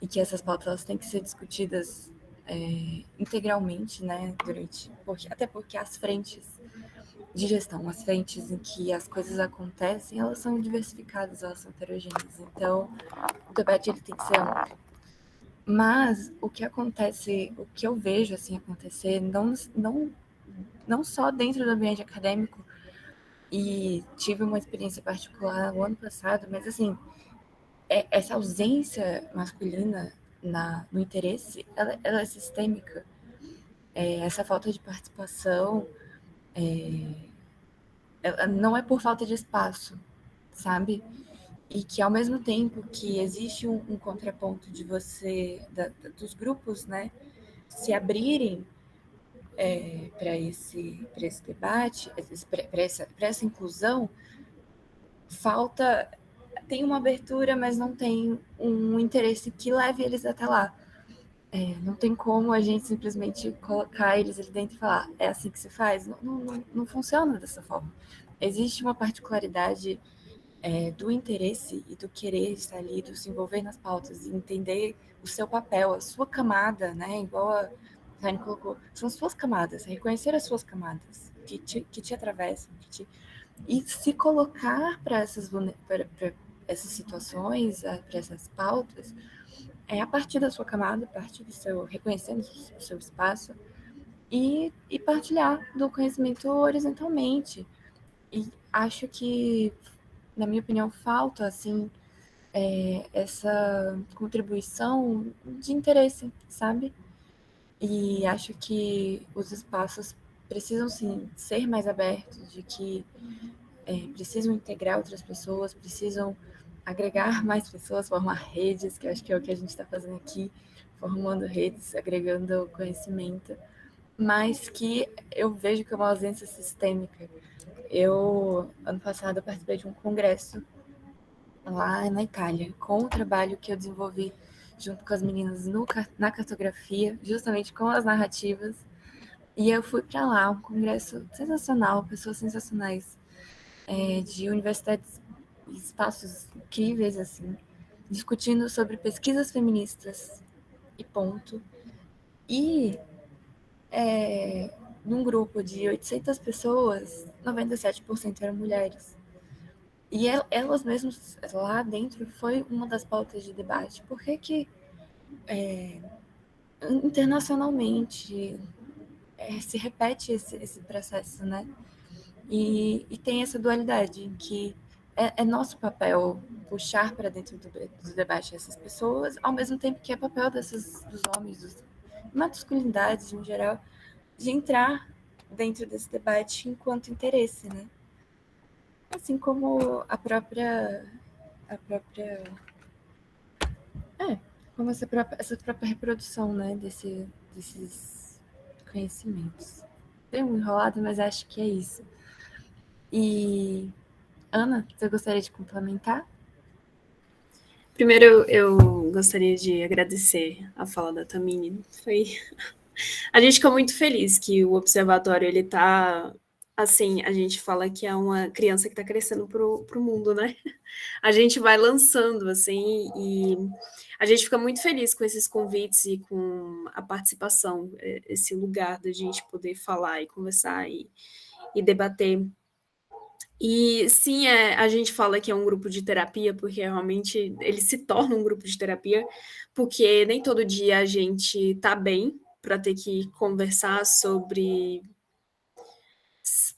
e que essas pautas elas têm que ser discutidas integralmente, né, até porque as frentes de gestão, as frentes em que as coisas acontecem, elas são diversificadas, elas são heterogêneas, então o debate ele tem que ser amplo. Mas o que acontece, o que eu vejo assim acontecer, não só dentro do ambiente acadêmico, e tive uma experiência particular no ano passado, mas assim, essa ausência masculina no interesse, ela é sistêmica. Essa falta de participação ela não é por falta de espaço, sabe? E que ao mesmo tempo que existe um contraponto de dos grupos, né, se abrirem para esse debate, para essa inclusão, tem uma abertura, mas não tem um interesse que leve eles até lá. Não tem como a gente simplesmente colocar eles ali dentro e falar, é assim que se faz? Não funciona dessa forma. Existe uma particularidade do interesse e do querer estar ali, do se envolver nas pautas e entender o seu papel, a sua camada, né? Igual a Tânia colocou, são suas camadas, reconhecer as suas camadas que te atravessam, e se colocar para essas situações, para essas pautas, a partir da sua camada, a partir do seu, reconhecendo o seu espaço e partilhar do conhecimento horizontalmente. E acho que, na minha opinião, falta, assim, essa contribuição de interesse, sabe? E acho que os espaços precisam, sim, ser mais abertos, de que precisam integrar outras pessoas, precisam agregar mais pessoas, formar redes, que eu acho que é o que a gente está fazendo aqui, formando redes, agregando conhecimento. mas que eu vejo que é uma ausência sistêmica. Ano passado, eu participei de um congresso lá na Itália, com o trabalho que eu desenvolvi junto com as meninas na cartografia, justamente com as narrativas. E eu fui para lá, um congresso sensacional, pessoas sensacionais, de universidades e espaços incríveis, assim, discutindo sobre pesquisas feministas e ponto. E num grupo de 800 pessoas, 97% eram mulheres. E elas mesmas, lá dentro, foi uma das pautas de debate. Por que internacionalmente se repete esse processo, né? E tem essa dualidade, em que é nosso papel puxar para dentro do debate essas pessoas, ao mesmo tempo que é papel dos homens, das masculinidades em geral, de entrar dentro desse debate enquanto interesse, né? Assim como como essa própria reprodução, né, desses conhecimentos. Bem enrolado, mas acho que é isso. E, Ana, você gostaria de complementar? Primeiro, eu gostaria de agradecer a fala da Tamini. A gente ficou muito feliz que o observatório, ele tá, assim, a gente fala que é uma criança que está crescendo pro mundo, né? A gente vai lançando, assim, e a gente fica muito feliz com esses convites e com a participação, esse lugar da gente poder falar e conversar e debater. E sim, a gente fala que é um grupo de terapia, porque realmente ele se torna um grupo de terapia, porque nem todo dia a gente tá bem para ter que conversar sobre.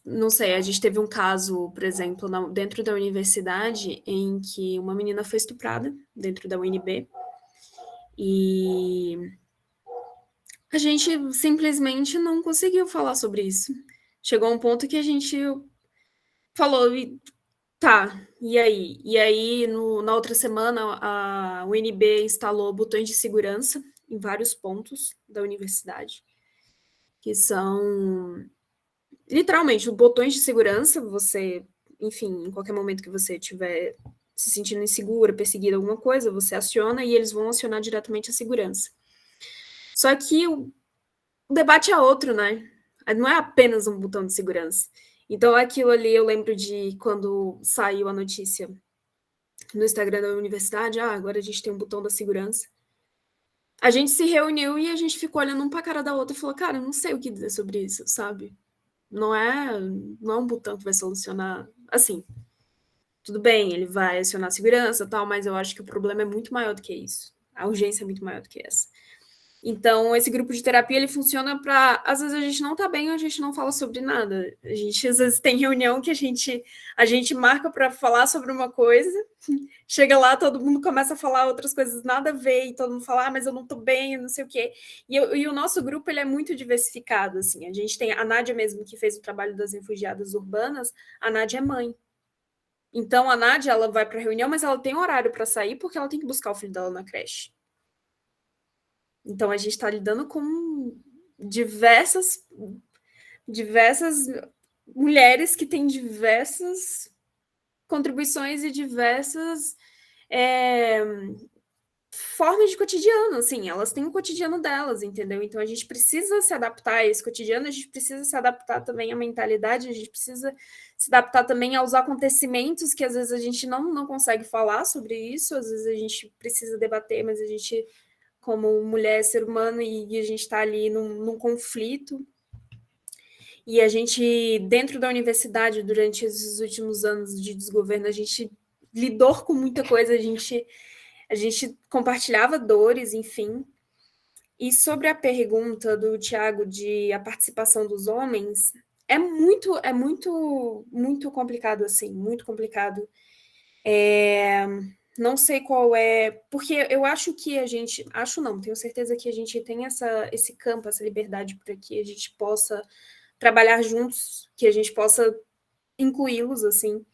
Não sei, a gente teve um caso, por exemplo, dentro da universidade, em que uma menina foi estuprada dentro da UNB. E a gente simplesmente não conseguiu falar sobre isso. Chegou um ponto que a gente falou, tá, e aí? E aí, na outra semana, a UNB instalou botões de segurança em vários pontos da universidade, que são literalmente botões de segurança. Você, enfim, em qualquer momento que você estiver se sentindo insegura, perseguida, alguma coisa, você aciona e eles vão acionar diretamente a segurança. Só que o debate é outro, né? Não é apenas um botão de segurança. Então, aquilo ali, eu lembro de quando saiu a notícia no Instagram da universidade, agora a gente tem um botão da segurança. A gente se reuniu e a gente ficou olhando um pra cara da outra e falou, cara, eu não sei o que dizer sobre isso, sabe? Não é um botão que vai solucionar, assim, tudo bem, ele vai acionar a segurança e tal, mas eu acho que o problema é muito maior do que isso. A urgência é muito maior do que essa. Então, esse grupo de terapia, ele funciona para... Às vezes a gente não tá bem, a gente não fala sobre nada. A gente, às vezes, tem reunião que a gente marca para falar sobre uma coisa, chega lá, todo mundo começa a falar outras coisas nada a ver, e todo mundo fala, mas eu não tô bem, eu não sei o quê. E o nosso grupo, ele é muito diversificado, assim. A gente tem a Nádia mesmo, que fez o trabalho das refugiadas urbanas, a Nádia é mãe. Então, a Nádia, ela vai para a reunião, mas ela tem horário para sair, porque ela tem que buscar o filho dela na creche. Então, a gente está lidando com diversas mulheres que têm diversas contribuições e diversas formas de cotidiano, assim, elas têm o cotidiano delas, entendeu? Então, a gente precisa se adaptar a esse cotidiano, a gente precisa se adaptar também à mentalidade, a gente precisa se adaptar também aos acontecimentos que, às vezes, a gente não consegue falar sobre isso, às vezes a gente precisa debater, mas a gente, como mulher, ser humano, e a gente está ali num conflito. E a gente, dentro da universidade, durante esses últimos anos de desgoverno, a gente lidou com muita coisa, a gente compartilhava dores, enfim. E sobre a pergunta do Tiago de a participação dos homens, é muito complicado, assim, muito complicado. Não sei qual é, porque eu acho que tenho certeza que a gente tem esse campo, essa liberdade para que a gente possa trabalhar juntos, que a gente possa incluí-los, assim,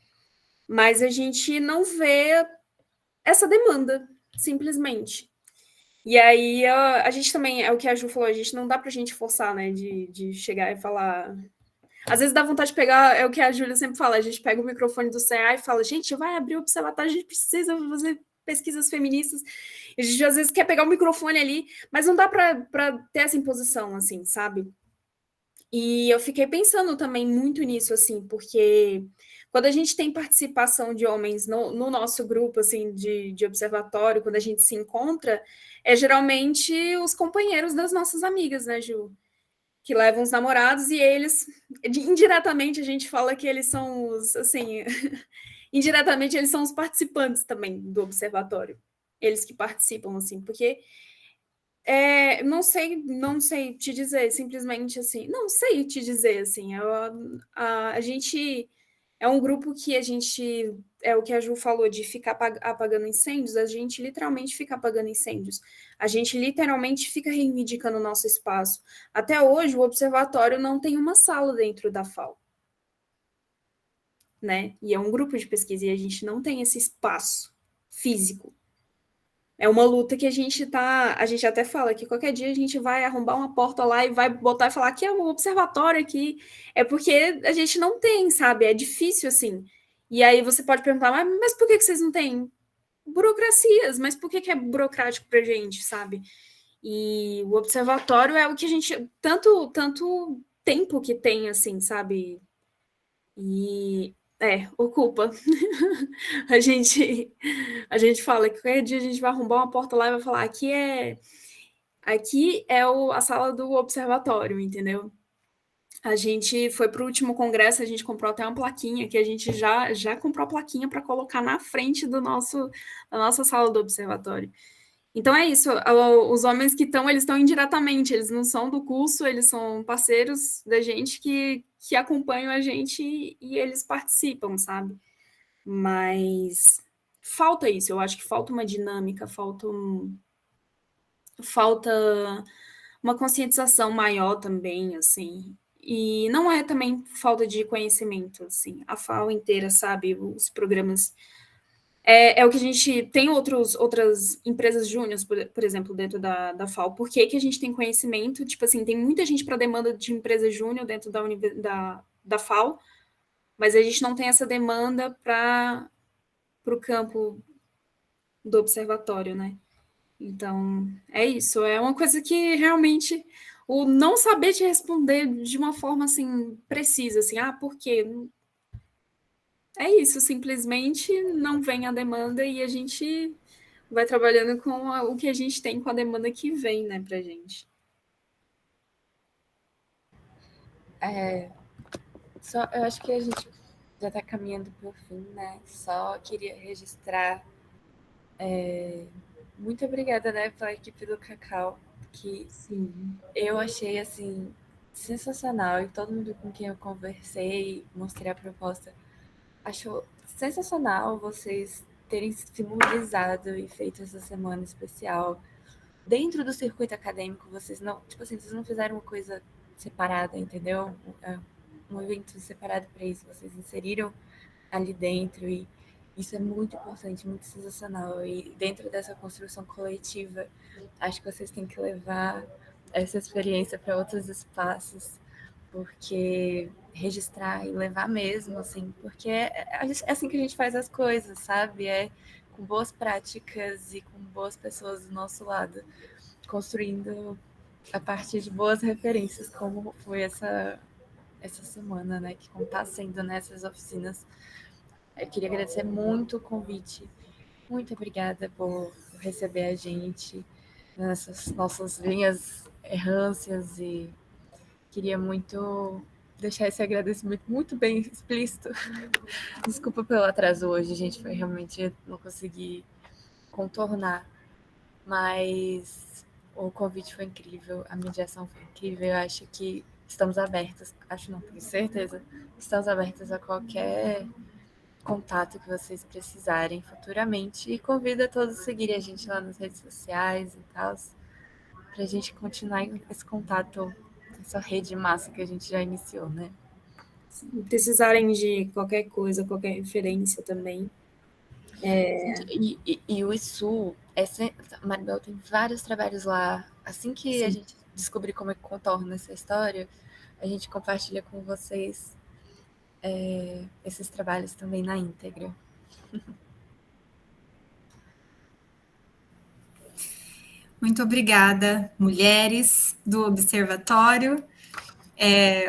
mas a gente não vê essa demanda, simplesmente. E aí, a gente também, é o que a Ju falou, a gente não dá pra gente forçar, né, de chegar e falar. Às vezes dá vontade de pegar, é o que a Júlia sempre fala, a gente pega o microfone do CA e fala, gente, vai abrir o observatório, a gente precisa fazer pesquisas feministas. E a gente às vezes quer pegar o microfone ali, mas não dá pra ter essa imposição, assim, sabe? E eu fiquei pensando também muito nisso, assim, porque quando a gente tem participação de homens no nosso grupo, assim, de observatório, quando a gente se encontra, é geralmente os companheiros das nossas amigas, né, Ju? Que levam os namorados e eles, indiretamente, a gente fala que eles são os, assim, indiretamente eles são os participantes também do observatório. Eles que participam, assim, porque não sei te dizer, simplesmente assim, não sei te dizer, assim, a gente é um grupo que a gente, é o que a Ju falou, de ficar apagando incêndios, a gente literalmente fica apagando incêndios, a gente literalmente fica reivindicando o nosso espaço. Até hoje, o observatório não tem uma sala dentro da FAO, né? E é um grupo de pesquisa e a gente não tem esse espaço físico. É uma luta que a gente até fala que qualquer dia a gente vai arrombar uma porta lá e vai botar e falar que é um observatório aqui. É porque a gente não tem, sabe? É difícil assim. E aí você pode perguntar, mas por que vocês não têm? Burocracias, mas por que é burocrático pra gente, sabe? E o observatório é o que a gente. Tanto tempo que tem, assim, sabe? E ocupa. a gente fala que qualquer dia a gente vai arrombar uma porta lá e vai falar aqui é a sala do observatório, entendeu? A gente foi para o último congresso, a gente comprou até uma plaquinha que a gente já comprou a plaquinha para colocar na frente da nossa sala do observatório. Então é isso, os homens que estão, eles estão indiretamente, eles não são do curso, eles são parceiros da gente que acompanham a gente e eles participam, sabe? Mas falta isso, eu acho que falta uma dinâmica, falta uma conscientização maior também, assim. E não é também falta de conhecimento, assim. A FAO inteira sabe os programas. É o que a gente tem outras empresas júniores, por exemplo, dentro da FAO. Por que a gente tem conhecimento? Tipo assim, tem muita gente para demanda de empresa júnior dentro da FAO, mas a gente não tem essa demanda para o campo do observatório, né? Então, é isso. É uma coisa que realmente o não saber te responder de uma forma assim precisa, assim, por quê? É isso, simplesmente não vem a demanda e a gente vai trabalhando com o que a gente tem com a demanda que vem, né, pra gente. Eu acho que a gente já está caminhando para o fim, né? Só queria registrar. Muito obrigada, né, pela equipe do Cacau, que Sim. eu achei assim sensacional e todo mundo com quem eu conversei, mostrei a proposta, achou sensacional vocês terem se mobilizado e feito essa semana especial. Dentro do circuito acadêmico, vocês não, tipo assim, vocês não fizeram uma coisa separada, entendeu? Um evento separado para isso, vocês inseriram ali dentro e isso é muito importante, muito sensacional. E dentro dessa construção coletiva, acho que vocês têm que levar essa experiência para outros espaços, porque registrar e levar mesmo, assim, porque é assim que a gente faz as coisas, sabe? É com boas práticas e com boas pessoas do nosso lado, construindo a partir de boas referências, como foi essa semana, né? Que como está sendo nessas oficinas. Eu queria agradecer muito o convite. Muito obrigada por receber a gente nessas nossas linhas errâncias e queria muito deixar esse agradecimento muito bem explícito. Desculpa pelo atraso hoje, gente, foi realmente não consegui contornar, mas o convite foi incrível, a mediação foi incrível, eu acho que estamos abertas, acho não, tenho certeza, estamos abertas a qualquer contato que vocês precisarem futuramente e convido a todos a seguirem a gente lá nas redes sociais e tal, para a gente continuar esse contato, essa rede massa que a gente já iniciou, né? Se precisarem de qualquer coisa, qualquer referência também, E o ISU, a Maribel tem vários trabalhos lá. Assim que a gente descobrir como é que contorna essa história, a gente compartilha com vocês esses trabalhos também na íntegra. Muito obrigada, mulheres do Observatório.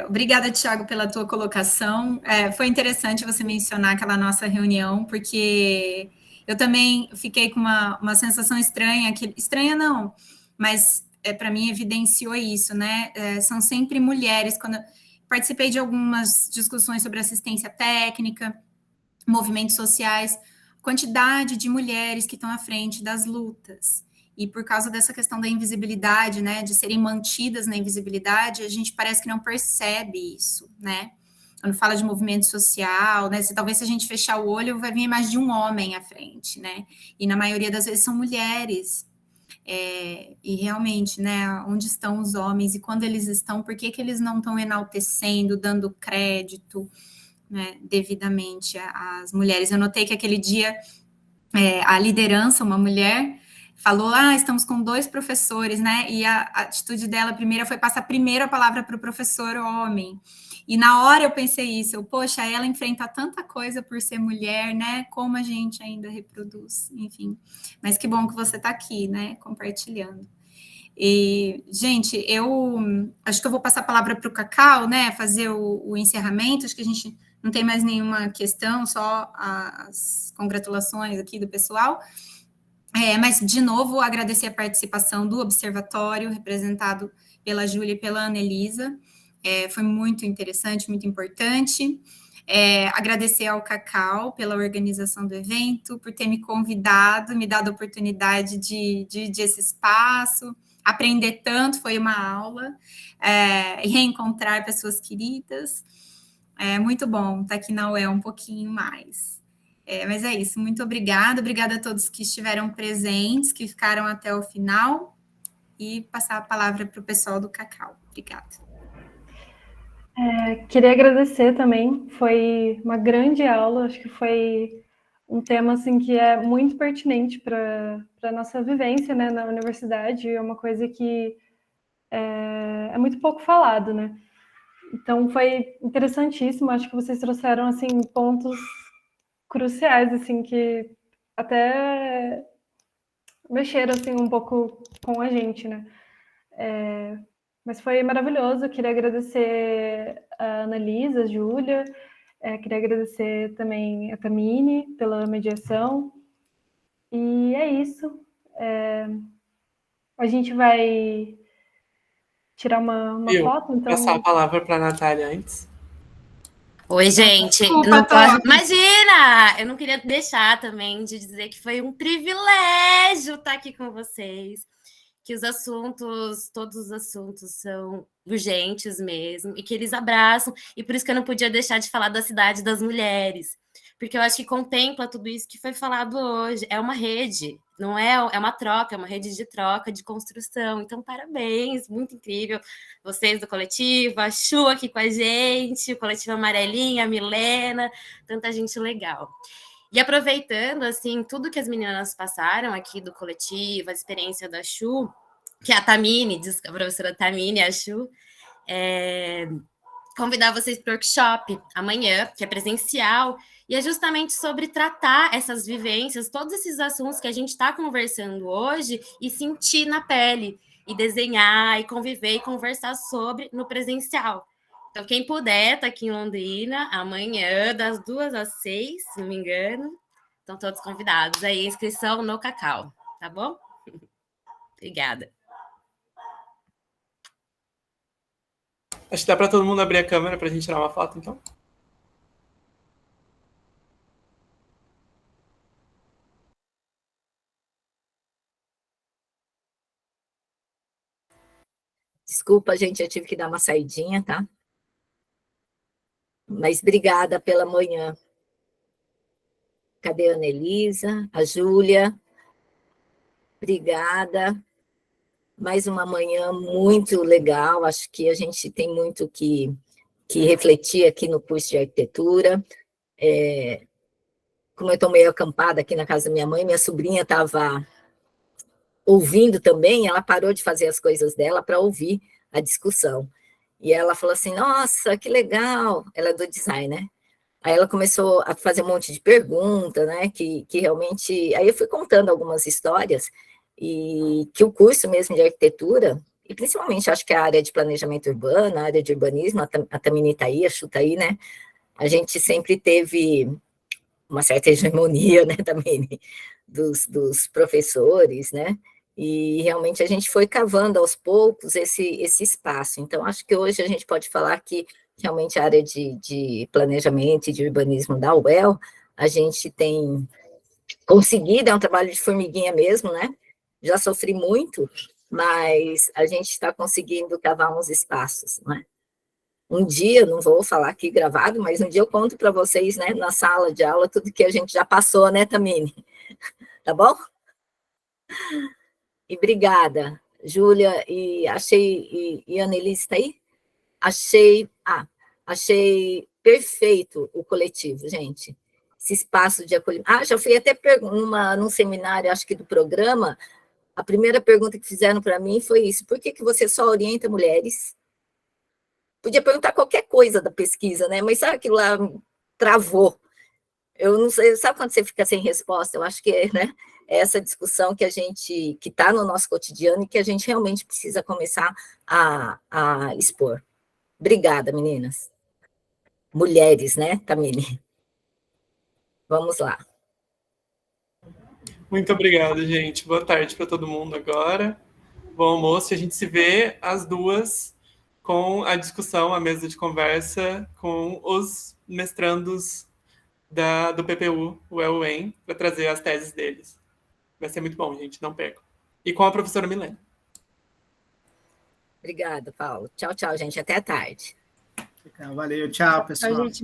Obrigada, Thiago, pela tua colocação. Foi interessante você mencionar aquela nossa reunião, porque eu também fiquei com uma sensação estranha, estranha não, mas para mim evidenciou isso, né? São sempre mulheres. Quando eu participei de algumas discussões sobre assistência técnica, movimentos sociais, quantidade de mulheres que estão à frente das lutas. E por causa dessa questão da invisibilidade, né, de serem mantidas na invisibilidade, a gente parece que não percebe isso, né? Quando fala de movimento social, né, talvez se a gente fechar o olho, vai vir mais de um homem à frente, né? E na maioria das vezes são mulheres. E realmente, né, onde estão os homens? E quando eles estão, por que eles não estão enaltecendo, dando crédito, né, devidamente às mulheres? Eu notei que aquele dia a liderança, uma mulher, falou, estamos com 2 professores, né? E a atitude dela primeira foi passar primeiro a palavra para o professor homem. E na hora eu pensei isso, poxa, ela enfrenta tanta coisa por ser mulher, né? Como a gente ainda reproduz, enfim. Mas que bom que você está aqui, né? Compartilhando. E, gente, eu acho que eu vou passar a palavra para o Cacau, né? Fazer o encerramento, acho que a gente não tem mais nenhuma questão, só as congratulações aqui do pessoal. Mas, de novo, agradecer a participação do Observatório, representado pela Júlia e pela Anelisa. Foi muito interessante, muito importante. Agradecer ao Cacau pela organização do evento, por ter me convidado, me dado a oportunidade de esse espaço, aprender tanto, foi uma aula, reencontrar pessoas queridas. Muito bom estar aqui na UEL um pouquinho mais. Mas é isso, muito obrigada a todos que estiveram presentes, que ficaram até o final, e passar a palavra para o pessoal do Cacau. Obrigada. Queria agradecer também, foi uma grande aula, acho que foi um tema assim, que é muito pertinente para a nossa vivência, né, na universidade, é uma coisa que é muito pouco falado, né? Então foi interessantíssimo, acho que vocês trouxeram assim, pontos cruciais, assim, que até mexeram assim, um pouco com a gente, né? Mas foi maravilhoso, eu queria agradecer a Annalisa, a Júlia, queria agradecer também a Tamine pela mediação, e é isso. A gente vai tirar uma foto, então... Passar a palavra para a Natália antes. Oi, gente. Desculpa, não posso... Imagina! Eu não queria deixar também de dizer que foi um privilégio estar aqui com vocês, que todos os assuntos são urgentes mesmo, e que eles abraçam, e por isso que eu não podia deixar de falar da Cidade das Mulheres, porque eu acho que contempla tudo isso que foi falado hoje. É uma rede, não é uma troca, é uma rede de troca, de construção. Então, parabéns, muito incrível. Vocês do coletivo, a Chu aqui com a gente, o coletivo Amarelinha, a Milena, tanta gente legal. E aproveitando, assim, tudo que as meninas passaram aqui do coletivo, a experiência da Chu, que é a Tamine, a professora Tamine, a Chu, convidar vocês para o workshop amanhã, que é presencial, e é justamente sobre tratar essas vivências, todos esses assuntos que a gente está conversando hoje, e sentir na pele, e desenhar, e conviver, e conversar sobre no presencial. Então, quem puder, tá aqui em Londrina, amanhã, das 2 às 6, se não me engano. Estão todos convidados. Aí, inscrição no Cacau, tá bom? Obrigada. Acho que dá para todo mundo abrir a câmera para a gente tirar uma foto, então. Desculpa, gente, eu tive que dar uma saidinha, tá? Mas obrigada pela manhã. Cadê a Anelisa? A Júlia? Obrigada. Mais uma manhã muito legal. Acho que a gente tem muito que refletir aqui no curso de arquitetura. como eu estou meio acampada aqui na casa da minha mãe, minha sobrinha estava ouvindo também, ela parou de fazer as coisas dela para ouvir a discussão. E ela falou assim, nossa, que legal, ela é do design, né? Aí ela começou a fazer um monte de perguntas, né, que realmente... Aí eu fui contando algumas histórias, e que o curso mesmo de arquitetura, e principalmente acho que a área de planejamento urbano, a área de urbanismo, a Tamini está aí, a Chu está aí, né, a gente sempre teve uma certa hegemonia, né, Tamini, dos professores, né, e realmente a gente foi cavando aos poucos esse espaço. Então, acho que hoje a gente pode falar que realmente a área de planejamento e de urbanismo da UEL, a gente tem conseguido, é um trabalho de formiguinha mesmo, né? Já sofri muito, mas a gente está conseguindo cavar uns espaços, né? Um dia, não vou falar aqui gravado, mas um dia eu conto para vocês, né, na sala de aula, tudo que a gente já passou, né, Tamini? Tá bom? E obrigada, Júlia, e Annelise está aí? Achei perfeito o coletivo, gente. Esse espaço de acolhimento. Já fui até num seminário, acho que do programa, a primeira pergunta que fizeram para mim foi isso, por que você só orienta mulheres? Podia perguntar qualquer coisa da pesquisa, né? Mas sabe aquilo lá travou. Eu não sei, sabe quando você fica sem resposta? Eu acho que né, é essa discussão que está no nosso cotidiano e que a gente realmente precisa começar a expor. Obrigada, meninas. Mulheres, né, Tamini? Vamos lá. Muito obrigado, gente. Boa tarde para todo mundo agora. Bom almoço. A gente se vê às 2 com a discussão, a mesa de conversa com os mestrandos do PPU, o UEM, para trazer as teses deles. Vai ser muito bom, gente. Não percam. E com a professora Milena. Obrigada, Paulo. Tchau, tchau, gente. Até a tarde. Valeu, tchau, pessoal. A gente